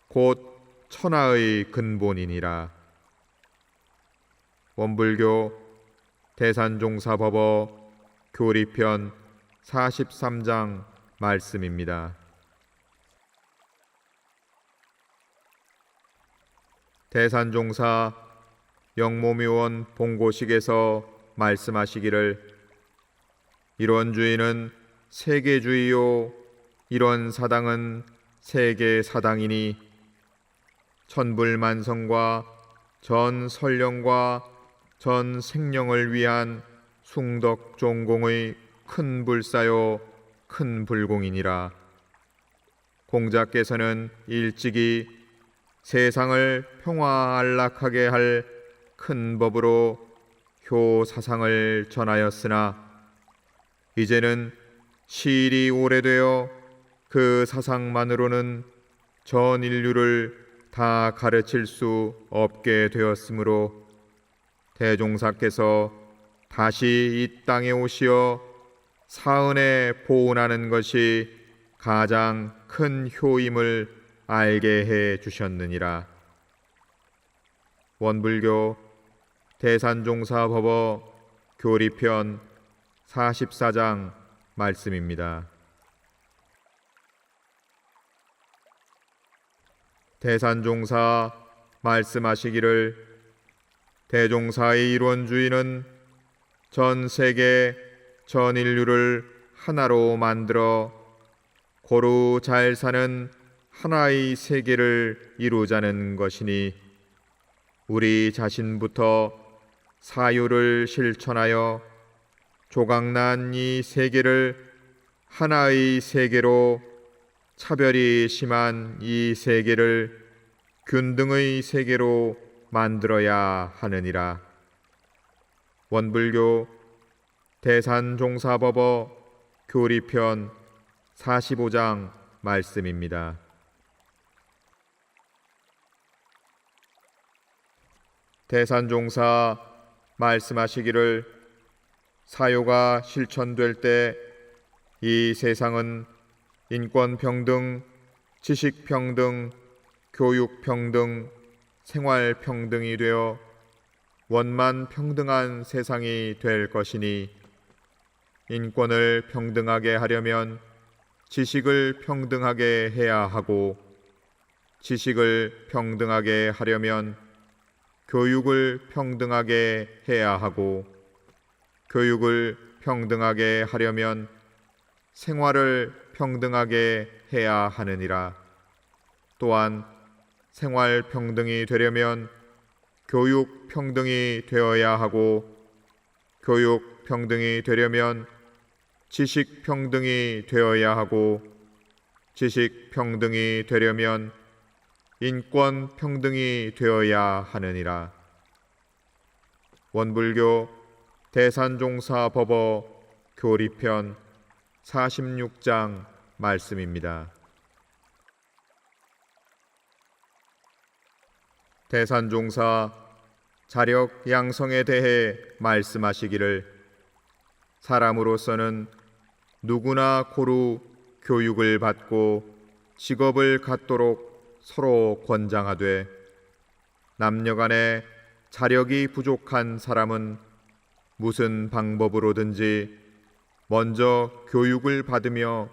곧 천하의 근본이니라. 원불교 대산종사 법어 교리편 43장 말씀입니다. 대산종사 영모묘원 봉고식에서 말씀하시기를 이런 주의는 세계주의요 이런 사당은 세계사당이니 천불만성과 전 설령과 전 생령을 위한 숭덕종공의 큰 불사요 큰 불공이니라. 공자께서는 일찍이 세상을 평화안락하게 할 큰 법으로 효사상을 전하였으나 이제는 시일이 오래되어 그 사상만으로는 전 인류를 다 가르칠 수 없게 되었으므로 대종사께서 다시 이 땅에 오시어 사은에 보은하는 것이 가장 큰 효임을 알게 해 주셨느니라. 원불교 대산종사 법어 교리편 44장 말씀입니다. 대산종사 말씀하시기를 대종사의 일원주의는 전 세계 전 인류를 하나로 만들어 고루 잘 사는 하나의 세계를 이루자는 것이니 우리 자신부터 사유를 실천하여 조각난 이 세계를 하나의 세계로 차별이 심한 이 세계를 균등의 세계로 만들어야 하느니라. 원불교 대산종사법어 교리편 45장 말씀입니다. 대산종사 말씀하시기를 사유가 실천될 때 이 세상은 인권평등, 지식평등, 교육평등, 생활평등이 되어 원만평등한 세상이 될 것이니 인권을 평등하게 하려면 지식을 평등하게 해야 하고 지식을 평등하게 하려면 교육을 평등하게 해야 하고 교육을 평등하게 하려면 생활을 평등하게 해야 하느니라. 또한 생활 평등이 되려면 교육 평등이 되어야 하고, 교육 평등이 되려면 지식 평등이 되어야 하고, 지식 평등이 되려면 인권 평등이 되어야 하느니라. 원불교 대산종사법어 교리편 46장 말씀입니다. 대산종사 자력 양성에 대해 말씀하시기를, 사람으로서는 누구나 고루 교육을 받고 직업을 갖도록 서로 권장하되, 남녀간에 자력이 부족한 사람은 무슨 방법으로든지 먼저 교육을 받으며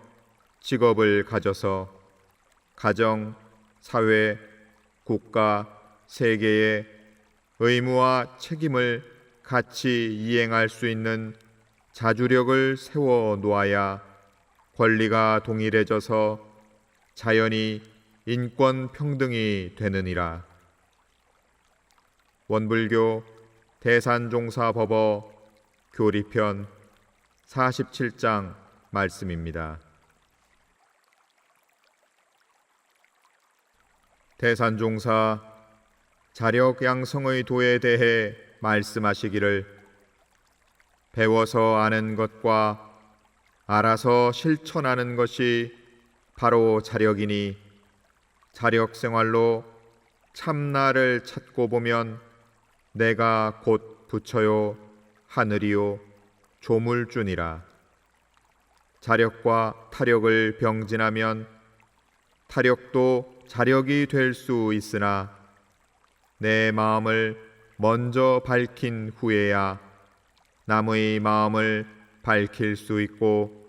직업을 가져서 가정, 사회, 국가, 세계의 의무와 책임을 같이 이행할 수 있는 자주력을 세워 놓아야 권리가 동일해져서 자연히 인권 평등이 되느니라. 원불교 대산종사법어 교리편 47장 말씀입니다. 대산종사 자력 양성의 도에 대해 말씀하시기를, 배워서 아는 것과 알아서 실천하는 것이 바로 자력이니, 자력 생활로 참나를 찾고 보면 내가 곧 부처요 하늘이요 조물주니라. 자력과 타력을 병진하면 타력도 자력이 될 수 있으나, 내 마음을 먼저 밝힌 후에야 남의 마음을 밝힐 수 있고,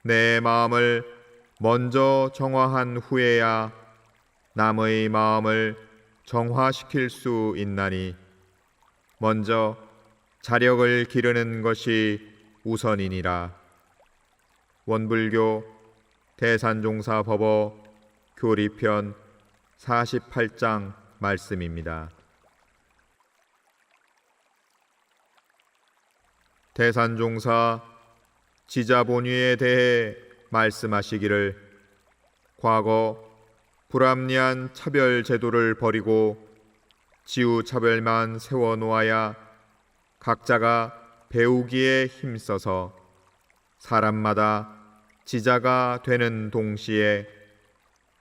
내 마음을 먼저 정화한 후에야 남의 마음을 정화시킬 수 있나니, 먼저 자력을 기르는 것이 우선이니라. 원불교 대산종사법어 교리편 48장 말씀입니다. 대산종사 지자본위에 대해 말씀하시기를, 과거 불합리한 차별 제도를 버리고 지우 차별만 세워놓아야 각자가 배우기에 힘써서 사람마다 지자가 되는 동시에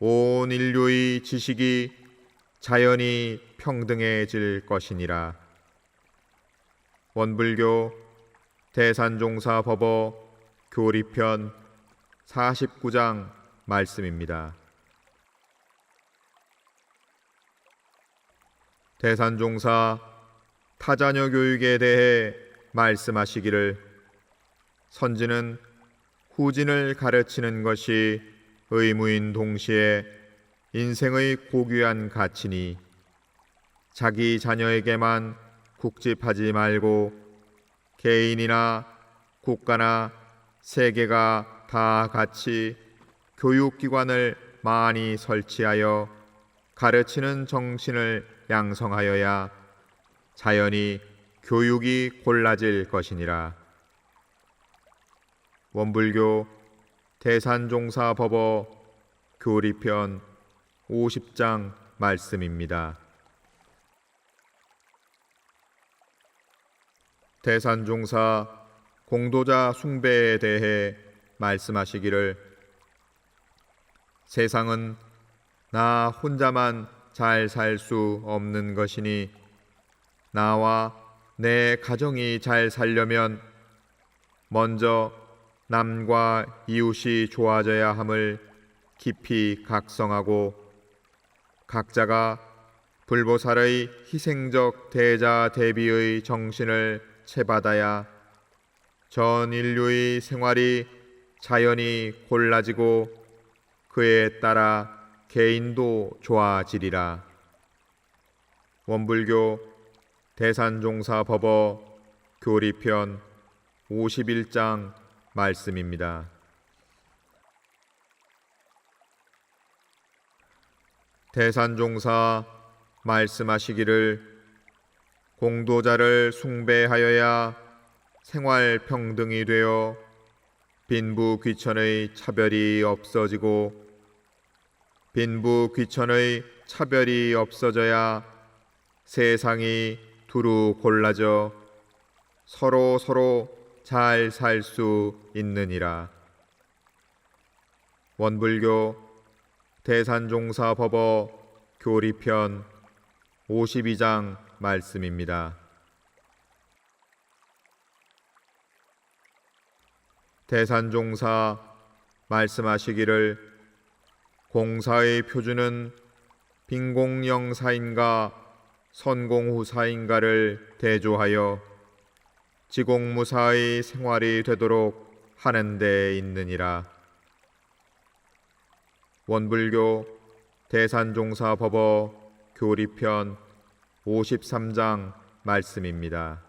온 인류의 지식이 자연히 평등해질 것이니라. 원불교 대산종사법어 교리편 49장 말씀입니다. 대산종사 타자녀 교육에 대해 말씀하시기를, 선지는 후진을 가르치는 것이 의무인 동시에 인생의 고귀한 가치니, 자기 자녀에게만 국집하지 말고 개인이나 국가나 세계가 다 같이 교육기관을 많이 설치하여 가르치는 정신을 양성하여야 자연히 교육이 골라질 것이니라. 원불교 대산종사법어 교리편 50장 말씀입니다. 대산종사 공도자 숭배에 대해 말씀하시기를, 세상은 나 혼자만 잘 살 수 없는 것이니, 나와 내 가정이 잘 살려면 먼저 남과 이웃이 좋아져야 함을 깊이 각성하고, 각자가 불보살의 희생적 대자 대비의 정신을 채받아야 전 인류의 생활이 자연히 골라지고 그에 따라 개인도 좋아지리라. 원불교 대산종사법어 교리편 51장 말씀입니다. 대산종사 말씀하시기를 공도자를 숭배하여야 생활 평등이 되어 빈부 귀천의 차별이 없어지고 빈부 귀천의 차별이 없어져야 세상이 두루 골라져 서로 잘 살 수 있느니라. 원불교 대산종사 법어 교리편 52장 말씀입니다. 대산종사 말씀하시기를 공사의 표준은 빈공영사인가 선공후사인가를 대조하여 지공무사의 생활이 되도록 하는 데 있느니라. 원불교 대산종사 법어 교리편 53장 말씀입니다.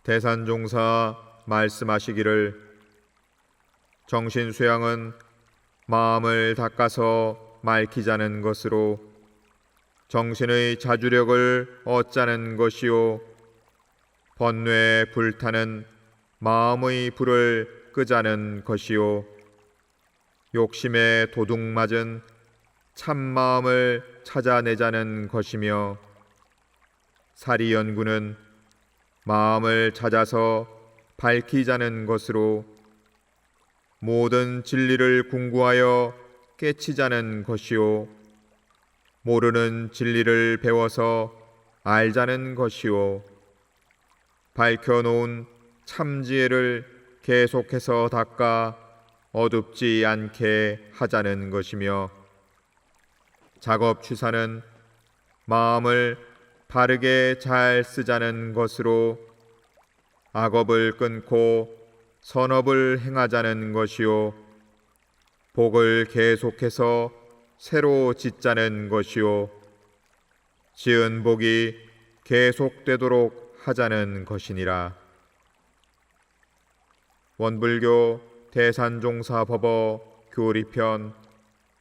대산종사 말씀하시기를 정신수양은 마음을 닦아서 맑히자는 것으로 정신의 자주력을 얻자는 것이요 번뇌에 불타는 마음의 불을 끄자는 것이요 욕심에 도둑맞은 참마음을 찾아내자는 것이며 사리연구는 마음을 찾아서 밝히자는 것으로 모든 진리를 궁구하여 깨치자는 것이요 모르는 진리를 배워서 알자는 것이요 밝혀놓은 참지혜를 계속해서 닦아 어둡지 않게 하자는 것이며 작업취사는 마음을 바르게 잘 쓰자는 것으로 악업을 끊고 선업을 행하자는 것이요 복을 계속해서 새로 짓자는 것이요 지은 복이 계속되도록 하자는 것이니라. 원불교 대산종사 법어 교리편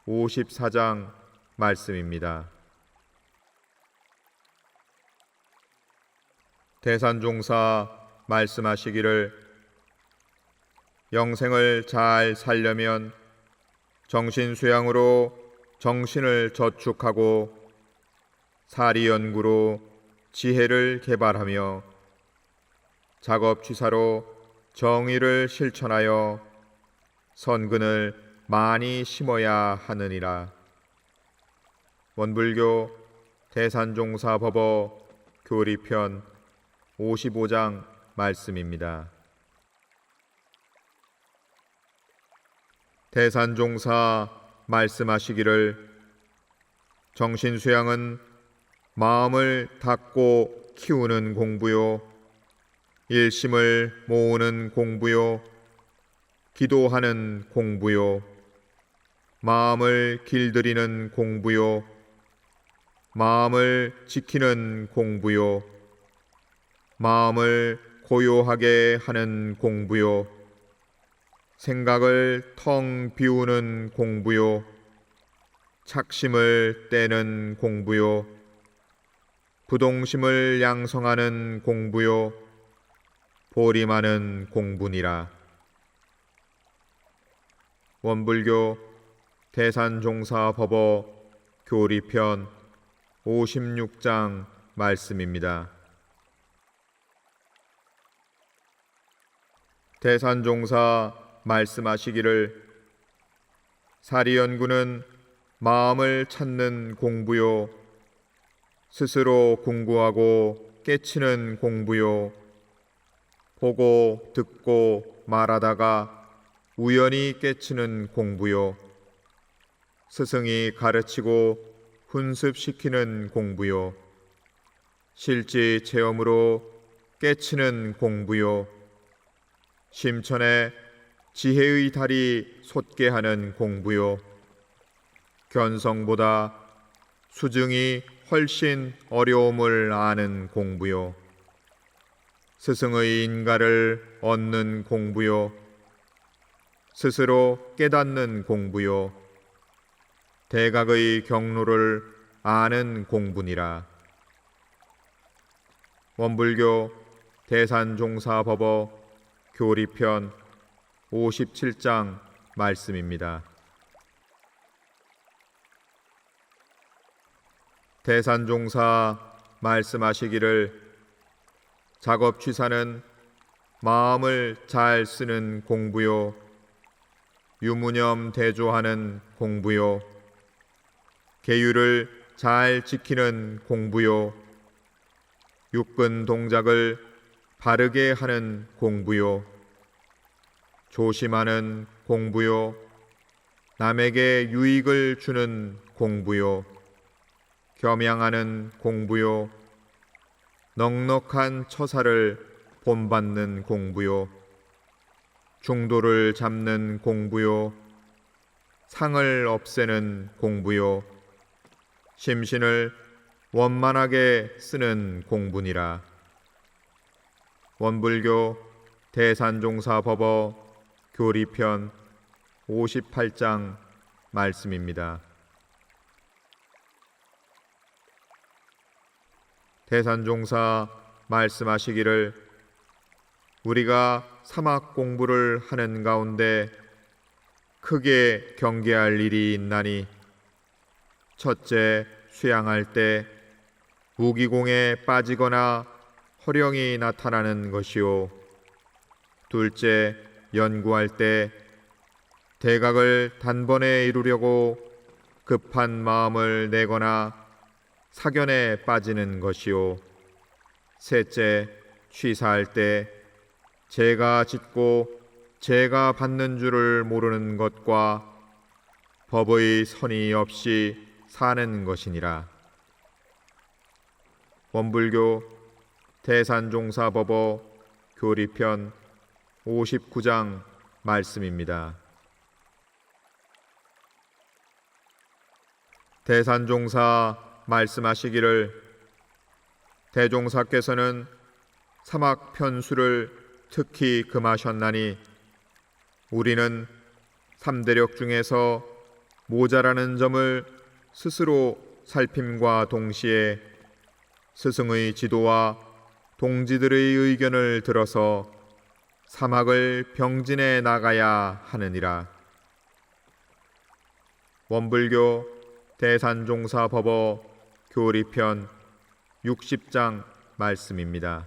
54장 말씀입니다. 대산종사 말씀하시기를 영생을 잘 살려면 정신수양으로 정신을 저축하고 사리연구로 지혜를 개발하며 작업취사로 정의를 실천하여 선근을 많이 심어야 하느니라. 원불교 대산종사 법어 교리편 55장 말씀입니다. 대산종사 말씀하시기를 정신수양은 마음을 닦고 키우는 공부요 일심을 모으는 공부요 기도하는 공부요 마음을 길들이는 공부요 마음을 지키는 공부요 마음을 고요하게 하는 공부요 생각을 텅 비우는 공부요 착심을 떼는 공부요 부동심을 양성하는 공부요 보림하는 공부니라. 원불교 대산종사 법어 교리편 56장 말씀입니다. 대산종사 말씀하시기를 사리연구는 마음을 찾는 공부요 스스로 궁구하고 깨치는 공부요 보고 듣고 말하다가 우연히 깨치는 공부요 스승이 가르치고 훈습시키는 공부요 실지 체험으로 깨치는 공부요 심천에 지혜의 달이 솟게 하는 공부요 견성보다 수증이 훨씬 어려움을 아는 공부요 스승의 인가를 얻는 공부요 스스로 깨닫는 공부요 대각의 경로를 아는 공부니라. 원불교 대산종사법어 교리편 57장 말씀입니다. 대산종사 말씀하시기를 작업취사는 마음을 잘 쓰는 공부요 유무념 대조하는 공부요 계율을 잘 지키는 공부요 육근 동작을 바르게 하는 공부요 조심하는 공부요 남에게 유익을 주는 공부요 겸양하는 공부요 넉넉한 처사를 본받는 공부요 중도를 잡는 공부요 상을 없애는 공부요 심신을 원만하게 쓰는 공부니라. 원불교 대산종사법어 교리편 58장 말씀입니다. 대산종사 말씀하시기를 우리가 사막 공부를 하는 가운데 크게 경계할 일이 있나니 첫째 수양할 때 무기공에 빠지거나 허령이 나타나는 것이요 둘째 연구할 때 대각을 단번에 이루려고 급한 마음을 내거나 사견에 빠지는 것이요 셋째 취사할 때 제가 짓고 제가 받는 줄을 모르는 것과 법의 선이 없이 사는 것이니라. 원불교 대산종사법어 교리편 59장 말씀입니다. 대산종사 말씀하시기를 대종사께서는 사막 편수를 특히 금하셨나니 우리는 삼대력 중에서 모자라는 점을 스스로 살핌과 동시에 스승의 지도와 동지들의 의견을 들어서 사막을 병진해 나가야 하느니라. 원불교 대산종사법어 교리편 60장 말씀입니다.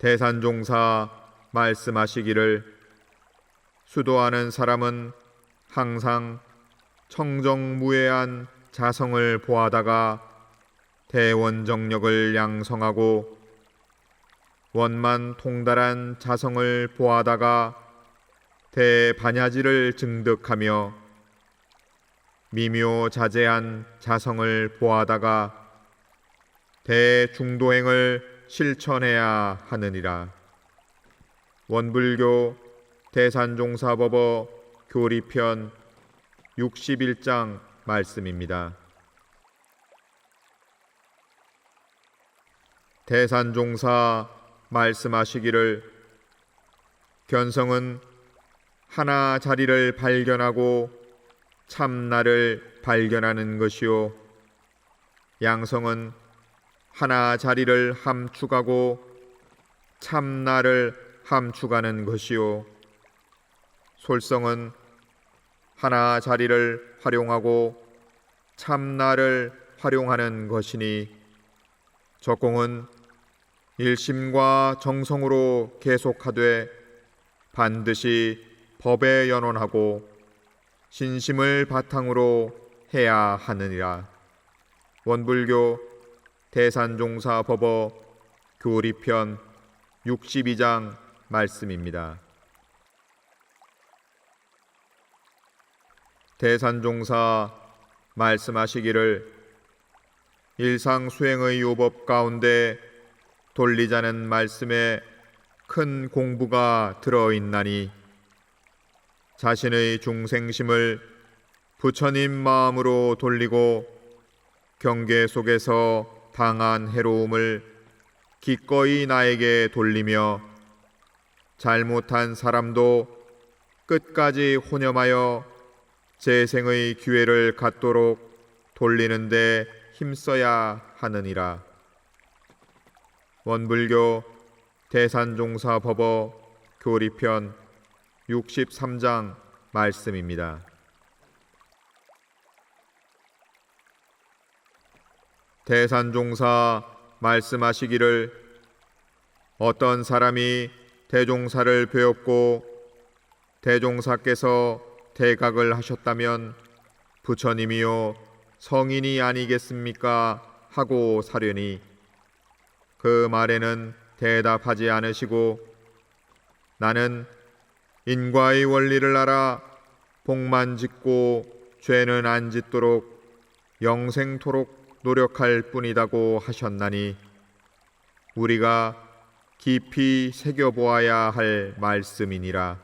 대산종사 말씀하시기를 수도하는 사람은 항상 청정무해한 자성을 보하다가 대원정력을 양성하고 원만 통달한 자성을 보하다가 대반야지를 증득하며 미묘자재한 자성을 보하다가 대중도행을 실천해야 하느니라. 원불교 대산종사법어 교리편 61장 말씀입니다. 대산종사 말씀하시기를 견성은 하나 자리를 발견하고 참나를 발견하는 것이요 양성은 하나 자리를 함축하고 참나를 함축하는 것이요 솔성은 하나 자리를 활용하고 참나를 활용하는 것이니 적공은 일심과 정성으로 계속하되 반드시 법에 연원하고 신심을 바탕으로 해야 하느니라. 원불교 대산종사법어 교리편 62장 말씀입니다. 대산종사 말씀하시기를 일상 수행의 요법 가운데 돌리자는 말씀에 큰 공부가 들어있나니 자신의 중생심을 부처님 마음으로 돌리고 경계 속에서 당한 해로움을 기꺼이 나에게 돌리며 잘못한 사람도 끝까지 혼념하여 재생의 기회를 갖도록 돌리는데 힘써야 하느니라. 원불교 대산종사법어 교리편 63장 말씀입니다. 대산종사 말씀하시기를 어떤 사람이 대종사를 배웠고 대종사께서 대각을 하셨다면 부처님이요 성인이 아니겠습니까? 하고 사려니 그 말에는 대답하지 않으시고 나는 인과의 원리를 알아 복만 짓고 죄는 안 짓도록 영생토록 노력할 뿐이다고 하셨나니 우리가 깊이 새겨보아야 할 말씀이니라.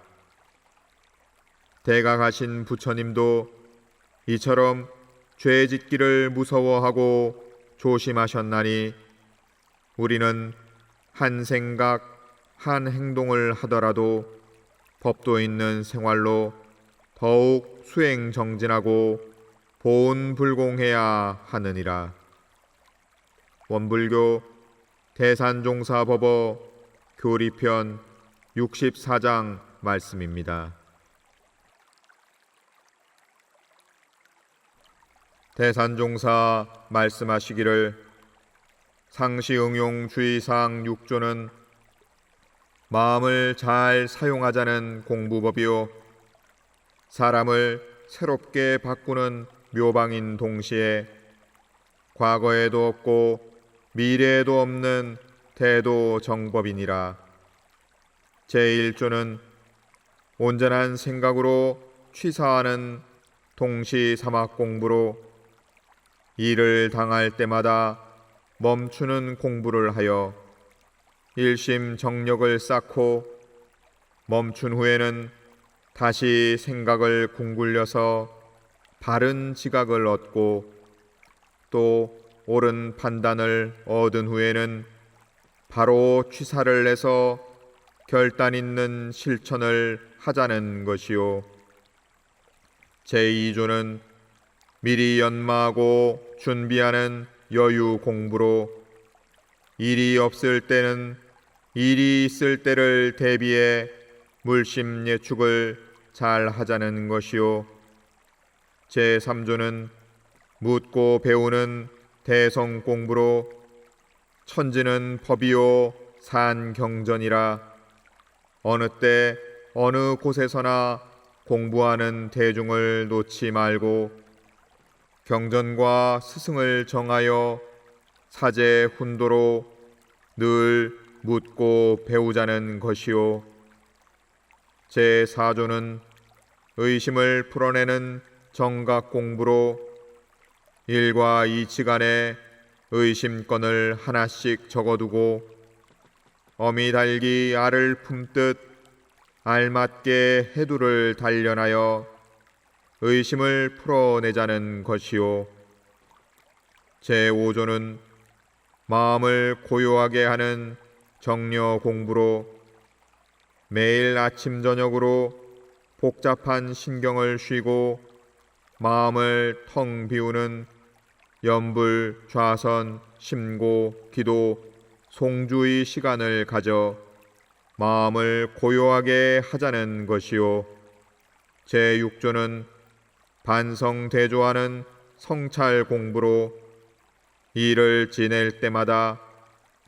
대각하신 부처님도 이처럼 죄 짓기를 무서워하고 조심하셨나니 우리는 한 생각, 한 행동을 하더라도 법도 있는 생활로 더욱 수행 정진하고 보온불공해야 하느니라. 원불교 대산종사법어 교리편 64장 말씀입니다. 대산종사 말씀하시기를 상시응용 주의사항 6조는 마음을 잘 사용하자는 공부법이요 사람을 새롭게 바꾸는 묘방인 동시에 과거에도 없고 미래에도 없는 대도 정법이니라. 제1조는 온전한 생각으로 취사하는 동시사막 공부로 일을 당할 때마다 멈추는 공부를 하여 일심정력을 쌓고 멈춘 후에는 다시 생각을 궁굴려서 바른 지각을 얻고 또 옳은 판단을 얻은 후에는 바로 취사를 내서 결단 있는 실천을 하자는 것이요. 제2조는 미리 연마하고 준비하는 여유 공부로 일이 없을 때는 일이 있을 때를 대비해 물심 예축을 잘 하자는 것이요. 제3조는 묻고 배우는 대성 공부로 천지는 법이요 산경전이라 어느 때 어느 곳에서나 공부하는 대중을 놓지 말고 경전과 스승을 정하여 사제 훈도로 늘 묻고 배우자는 것이요. 제4조는 의심을 풀어내는 정각 공부로 일과 이치간에 의심건을 하나씩 적어두고 어미 달기 알을 품듯 알맞게 해두를 단련하여 의심을 풀어내자는 것이요. 제5조는 마음을 고요하게 하는 정려 공부로 매일 아침 저녁으로 복잡한 신경을 쉬고 마음을 텅 비우는 염불, 좌선, 심고, 기도, 송주의 시간을 가져 마음을 고요하게 하자는 것이요. 제6조는 반성대조하는 성찰 공부로 일을 지낼 때마다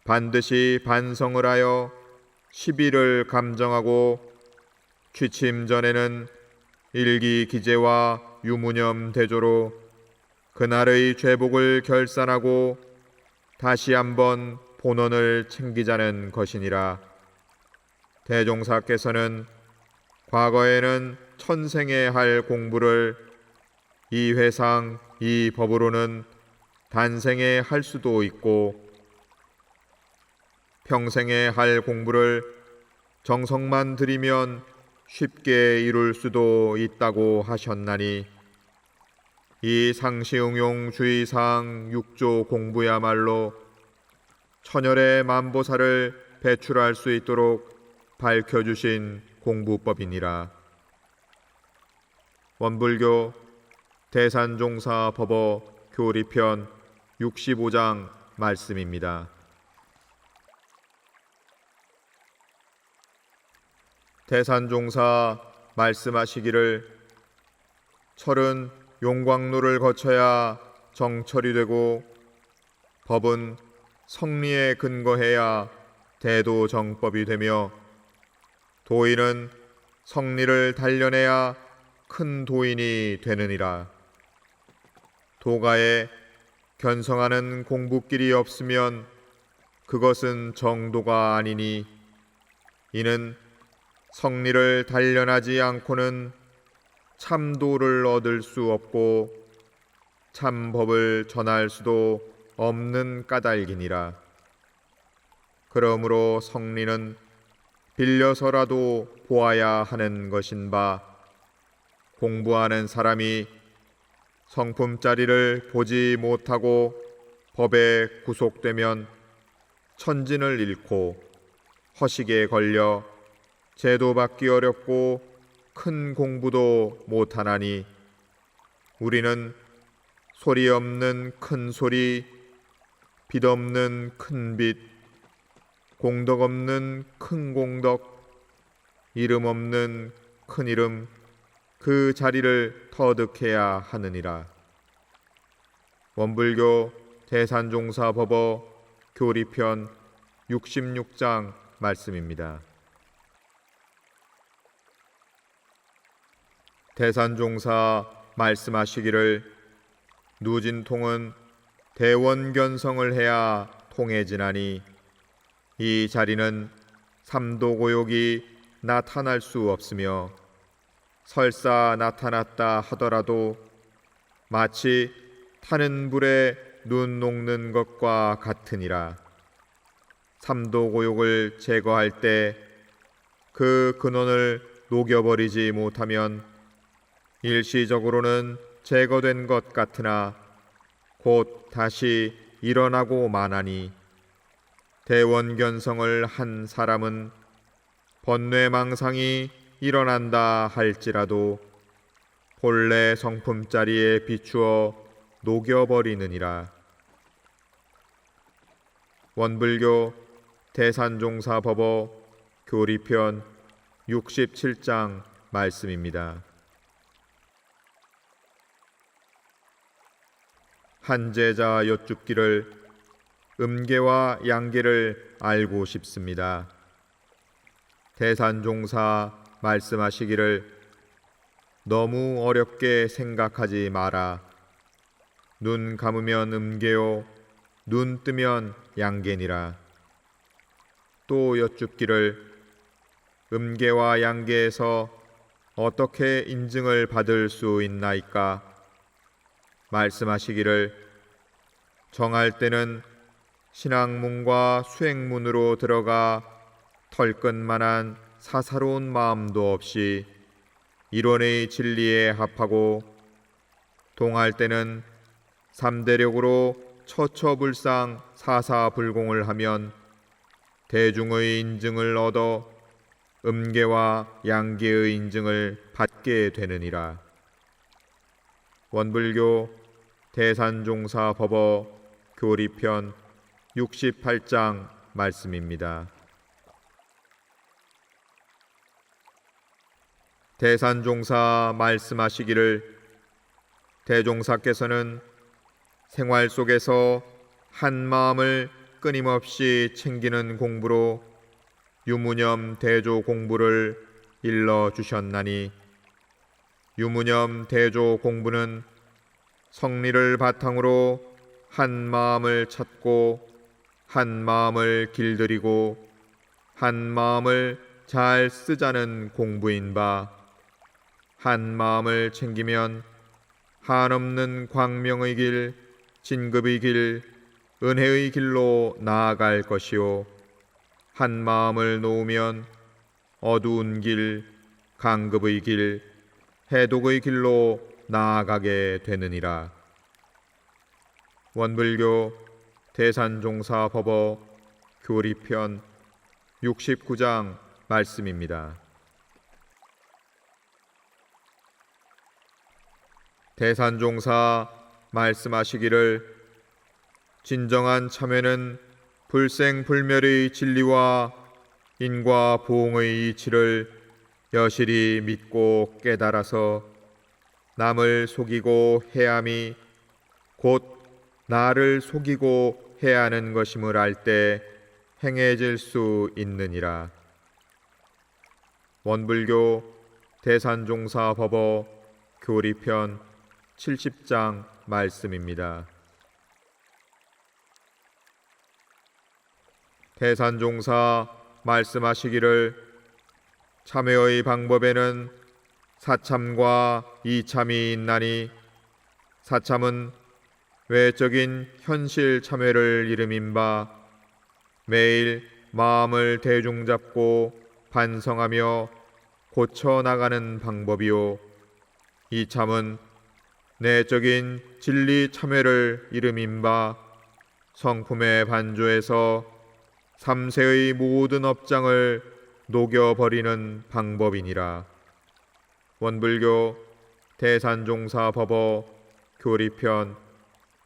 반드시 반성을 하여 시비를 감정하고 취침 전에는 일기기재와 유무념 대조로 그날의 죄복을 결산하고 다시 한번 본원을 챙기자는 것이니라. 대종사께서는 과거에는 천생에 할 공부를 이 회상 이 법으로는 단생에 할 수도 있고 평생에 할 공부를 정성만 들이면 쉽게 이룰 수도 있다고 하셨나니 이 상시응용 주의사항 6조 공부야말로 천열의 만보사를 배출할 수 있도록 밝혀주신 공부법이니라. 원불교 대산종사 법어 교리편 65장 말씀입니다. 대산종사 말씀하시기를 철은 용광로를 거쳐야 정철이 되고 법은 성리에 근거해야 대도정법이 되며 도인은 성리를 단련해야 큰 도인이 되느니라. 도가에 견성하는 공부길이 없으면 그것은 정도가 아니니 이는 성리를 단련하지 않고는 참도를 얻을 수 없고 참법을 전할 수도 없는 까닭이니라. 그러므로 성리는 빌려서라도 보아야 하는 것인바 공부하는 사람이 성품짜리를 보지 못하고 법에 구속되면 천진을 잃고 허식에 걸려 제도받기 어렵고 큰 공부도 못하나니 우리는 소리 없는 큰 소리, 빛 없는 큰 빛, 공덕 없는 큰 공덕, 이름 없는 큰 이름, 그 자리를 터득해야 하느니라. 원불교 대산종사 법어 교리편 66장 말씀입니다. 대산종사 말씀하시기를 누진통은 대원견성을 해야 통해지나니 이 자리는 삼도고욕이 나타날 수 없으며 설사 나타났다 하더라도 마치 타는 불에 눈 녹는 것과 같으니라. 삼도고욕을 제거할 때 그 근원을 녹여버리지 못하면 일시적으로는 제거된 것 같으나 곧 다시 일어나고 마나니 대원견성을 한 사람은 번뇌망상이 일어난다 할지라도 본래 성품자리에 비추어 녹여버리느니라. 원불교 대산종사 법어 교리편 67장 말씀입니다. 한 제자 여쭙기를 음계와 양계를 알고 싶습니다. 대산종사 말씀하시기를 너무 어렵게 생각하지 마라. 눈 감으면 음계요 눈 뜨면 양계니라. 또 여쭙기를 음계와 양계에서 어떻게 인증을 받을 수 있나이까? 말씀하시기를 정할 때는 신학문과 수행문으로 들어가 털끝만한 사사로운 마음도 없이 이론의 진리에 합하고 동할 때는 삼대력으로 처처불상 사사불공을 하면 대중의 인증을 얻어 음계와 양계의 인증을 받게 되느니라. 원불교 대산종사 법어 교리편 68장 말씀입니다. 대산종사 말씀하시기를 대종사께서는 생활 속에서 한 마음을 끊임없이 챙기는 공부로 유무념 대조 공부를 일러 주셨나니 유무념 대조 공부는 성리를 바탕으로 한 마음을 찾고 한 마음을 길들이고 한 마음을 잘 쓰자는 공부인 바 한 마음을 챙기면 한없는 광명의 길, 진급의 길, 은혜의 길로 나아갈 것이요 한 마음을 놓으면 어두운 길, 강급의 길, 해독의 길로 나아가게 되느니라. 원불교 대산종사 법어 교리편 69장 말씀입니다. 대산종사 말씀하시기를 진정한 참회는 불생불멸의 진리와 인과 보응의 이치를 여실히 믿고 깨달아서 남을 속이고 해함이 곧 나를 속이고 해하는 것임을 알 때 행해질 수 있느니라. 원불교 대산종사 법어 교리편 70장 말씀입니다. 대산종사 말씀하시기를 참회의 방법에는 사참과 이참이 있나니 사참은 외적인 현실 참회를 이름인바 매일 마음을 대중 잡고 반성하며 고쳐나가는 방법이요 이참은 내적인 진리 참회를 이름인바 성품의 반조에서 삼세의 모든 업장을 녹여버리는 방법이니라. 원불교 대산종사 법어 교리편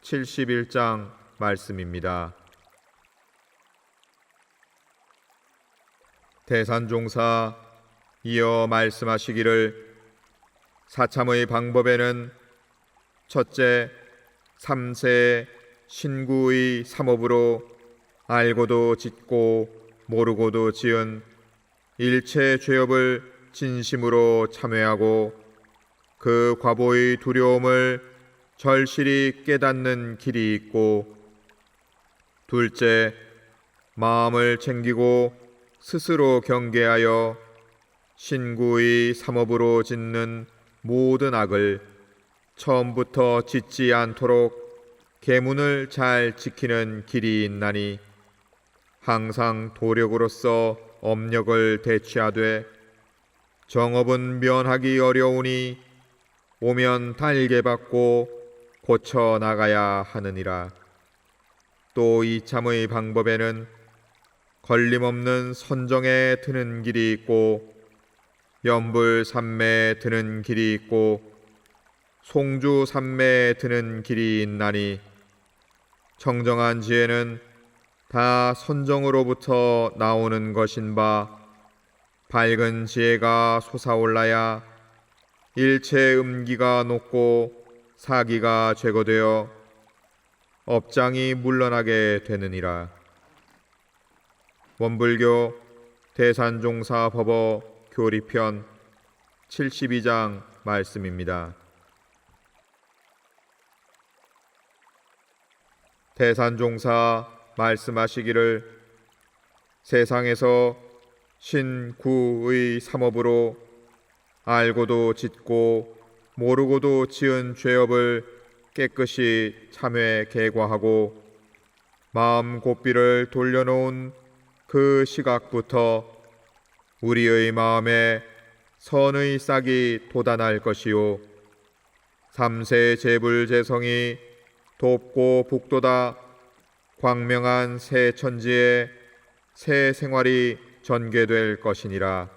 71장 말씀입니다. 대산종사 이어 말씀하시기를 사참의 방법에는 첫째 삼세 신구의 삼업으로 알고도 짓고 모르고도 지은 일체 죄업을 진심으로 참회하고 그 과보의 두려움을 절실히 깨닫는 길이 있고 둘째 마음을 챙기고 스스로 경계하여 신구의 삼업으로 짓는 모든 악을 처음부터 짓지 않도록 계문을 잘 지키는 길이 있나니 항상 도력으로서 업력을 대취하되 정업은 면하기 어려우니 오면 달게 받고 고쳐 나가야 하느니라. 또 이참의 방법에는 걸림없는 선정에 드는 길이 있고 연불삼매에 드는 길이 있고 송주삼매에 드는 길이 있나니 청정한 지혜는 다 선정으로부터 나오는 것인바 밝은 지혜가 솟아올라야 일체 음기가 녹고 사기가 제거되어 업장이 물러나게 되느니라. 원불교 대산종사 법어 교리편 72장 말씀입니다. 대산종사 말씀하시기를 세상에서 신구의 삼업으로 알고도 짓고 모르고도 지은 죄업을 깨끗이 참회 계과하고 마음 고삐를 돌려놓은 그 시각부터 우리의 마음에 선의 싹이 돋아날 것이요 삼세 재불재성이 돕고 북돋아 광명한 새 천지에 새 생활이 전개될 것이니라.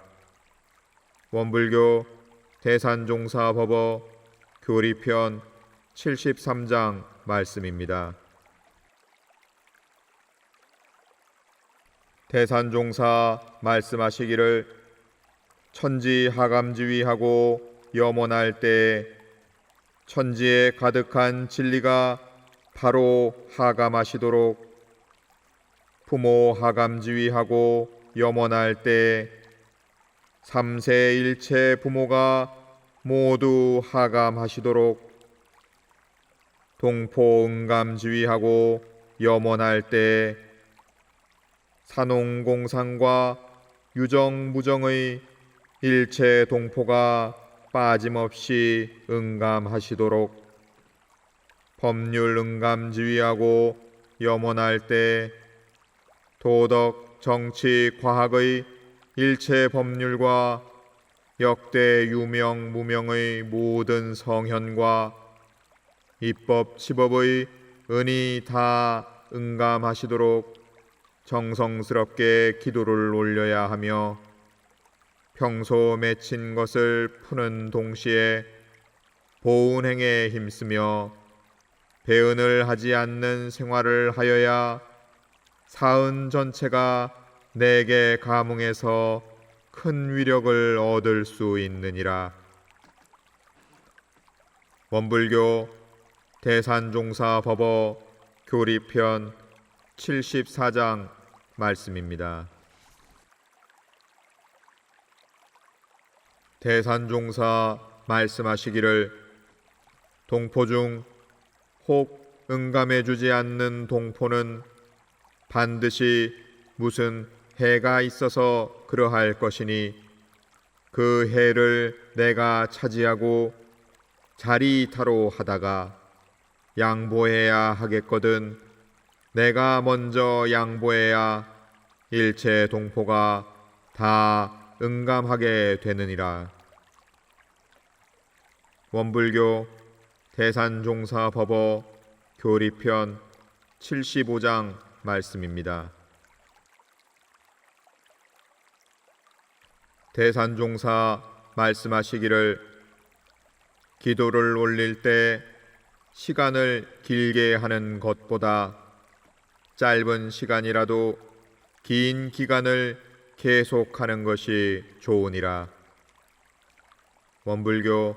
원불교 대산종사 법어 교리편 73장 말씀입니다. 대산종사 말씀하시기를 천지하감지위하고 염원할 때 천지에 가득한 진리가 바로 하감하시도록 부모 하감지위하고 염원할 때 삼세 일체 부모가 모두 하감하시도록 동포응감지위하고 염원할 때 산홍공상과 유정무정의 일체 동포가 빠짐없이 응감하시도록 법률응감지위하고 염원할 때 도덕, 정치, 과학의 일체 법률과 역대 유명, 무명의 모든 성현과 입법, 치법의 은이 다 응감하시도록 정성스럽게 기도를 올려야 하며 평소 맺힌 것을 푸는 동시에 보은행에 힘쓰며 배은을 하지 않는 생활을 하여야 사은 전체가 내게 감응해서 큰 위력을 얻을 수 있느니라. 원불교 대산종사 법어 교리편 74장 말씀입니다. 대산종사 말씀하시기를 동포 중 혹 응감해 주지 않는 동포는 반드시 무슨 해가 있어서 그러할 것이니 그 해를 내가 차지하고 자리이타로 하다가 양보해야 하겠거든 내가 먼저 양보해야 일체 동포가 다 응감하게 되느니라. 원불교 대산종사 법어 교리편 75장 말씀입니다. 대산종사 말씀하시기를 기도를 올릴 때 시간을 길게 하는 것보다 짧은 시간이라도 긴 기간을 계속하는 것이 좋으니라. 원불교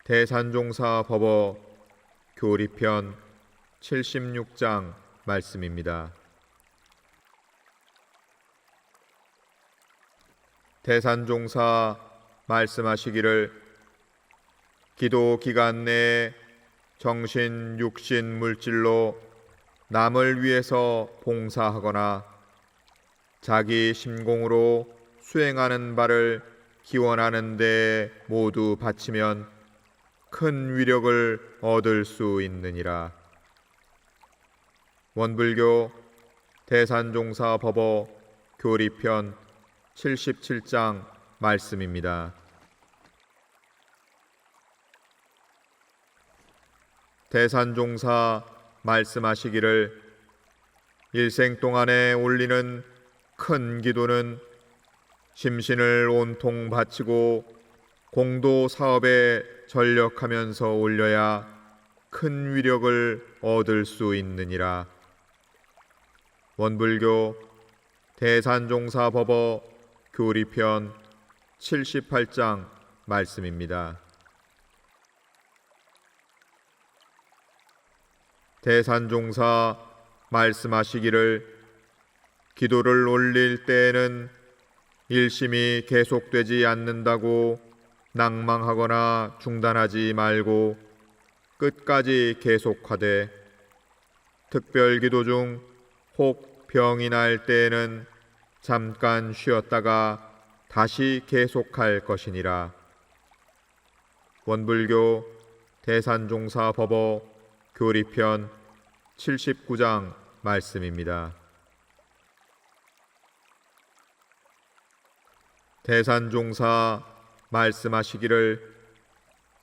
대산종사 법어 교리편 76장 말씀입니다. 대산종사 말씀하시기를 기도 기간 내에 정신, 육신, 물질로 남을 위해서 봉사하거나 자기 심공으로 수행하는 바를 기원하는 데 모두 바치면 큰 위력을 얻을 수 있느니라. 원불교 대산종사 법어 교리편 77장 말씀입니다. 대산종사 말씀하시기를 일생 동안에 올리는 큰 기도는 심신을 온통 바치고 공도 사업에 전력하면서 올려야 큰 위력을 얻을 수 있느니라. 원불교 대산종사 법어 교리편 78장 말씀입니다. 대산종사 말씀하시기를 기도를 올릴 때에는 일심이 계속되지 않는다고 낭망하거나 중단하지 말고 끝까지 계속하되 특별 기도 중 혹 병이 날 때에는 잠깐 쉬었다가 다시 계속할 것이니라. 원불교 대산종사 법어 교리편 79장 말씀입니다. 대산종사 말씀하시기를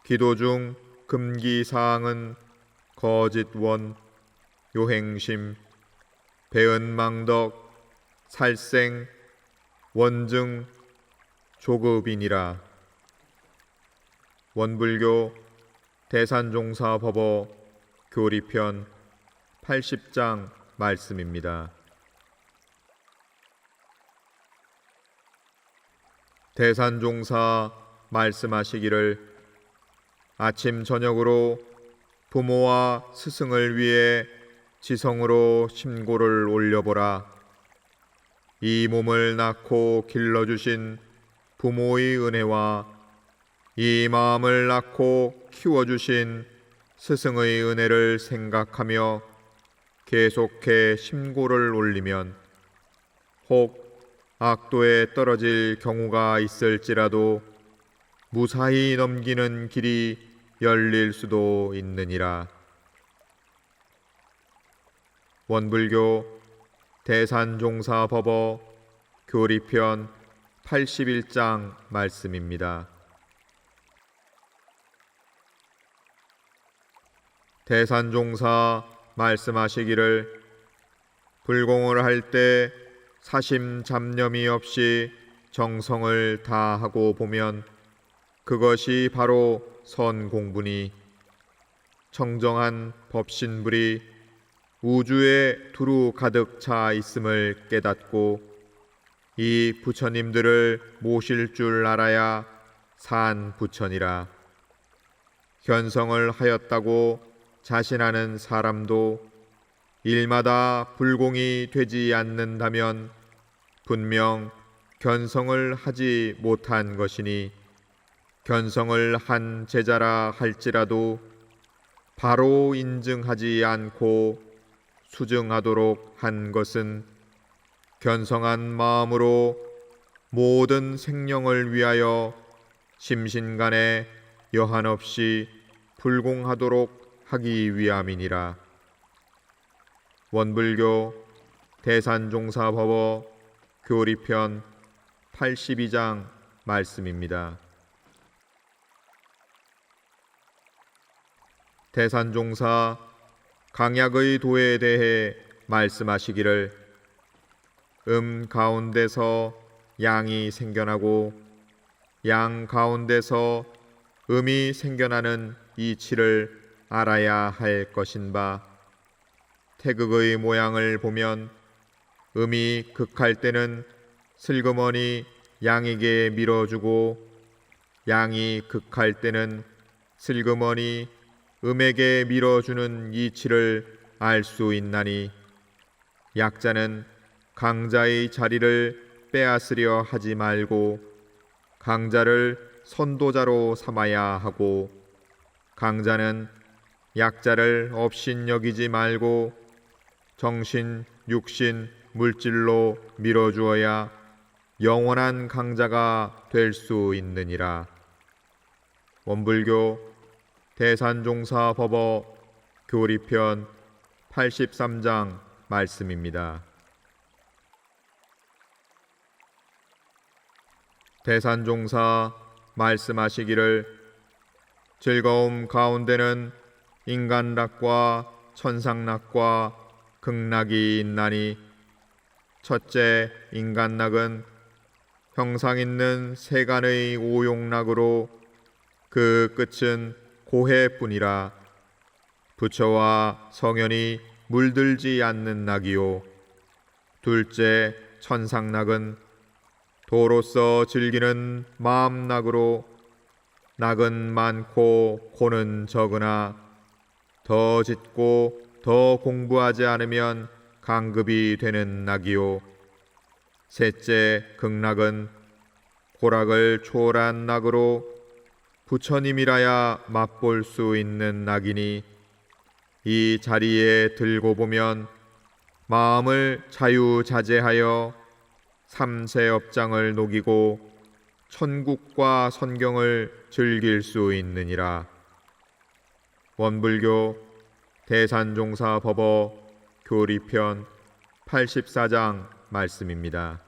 기도 중 금기사항은 거짓원, 요행심, 배은망덕, 살생, 원증, 조급이니라. 원불교 대산종사 법어 교리편 80장 말씀입니다. 대산종사 말씀하시기를 아침 저녁으로 부모와 스승을 위해 지성으로 심고를 올려보라. 이 몸을 낳고 길러주신 부모의 은혜와 이 마음을 낳고 키워주신 스승의 은혜를 생각하며 계속해 심고를 올리면 혹 악도에 떨어질 경우가 있을지라도 무사히 넘기는 길이 열릴 수도 있느니라. 원불교 대산종사 법어 교리편 81장 말씀입니다. 대산종사 말씀하시기를 불공을 할 때 사심 잡념이 없이 정성을 다하고 보면 그것이 바로 선 공부니 청정한 법신불이 우주에 두루 가득 차 있음을 깨닫고 이 부처님들을 모실 줄 알아야 산 부처니라. 견성을 하였다고 자신하는 사람도 일마다 불공이 되지 않는다면 분명 견성을 하지 못한 것이니 견성을 한 제자라 할지라도 바로 인증하지 않고 수증하도록 한 것은 견성한 마음으로 모든 생령을 위하여 심신간에 여한없이 불공하도록 하기 위함이니라. 원불교 대산종사법어 교리편 82장 말씀입니다. 대산종사 강약의 도에 대해 말씀하시기를 가운데서 양이 생겨나고 양 가운데서 음이 생겨나는 이치를 알아야 할 것인바 태극의 모양을 보면 음이 극할 때는 슬그머니 양에게 밀어주고 양이 극할 때는 슬그머니 음에게 밀어주는 이치를 알 수 있나니 약자는 강자의 자리를 빼앗으려 하지 말고 강자를 선도자로 삼아야 하고 강자는 약자를 업신여기지 말고 정신, 육신, 물질로 밀어주어야 영원한 강자가 될 수 있느니라. 원불교 대산종사법어 교리편 83장 말씀입니다. 대산종사 말씀하시기를 즐거움 가운데는 인간락과 천상락과 극락이 있나니 첫째 인간락은 형상 있는 세간의 오용락으로 그 끝은 고해뿐이라 부처와 성현이 물들지 않는 낙이요. 둘째 천상낙은 도로서 즐기는 마음낙으로 낙은 많고 고는 적으나 더 짓고 더 공부하지 않으면 강급이 되는 낙이요. 셋째 극락은 고락을 초월한 낙으로 부처님이라야 맛볼 수 있는 낙이니 이 자리에 들고 보면 마음을 자유자재하여 삼세업장을 녹이고 천국과 선경을 즐길 수 있느니라. 원불교 대산종사법어 교리편 84장 말씀입니다.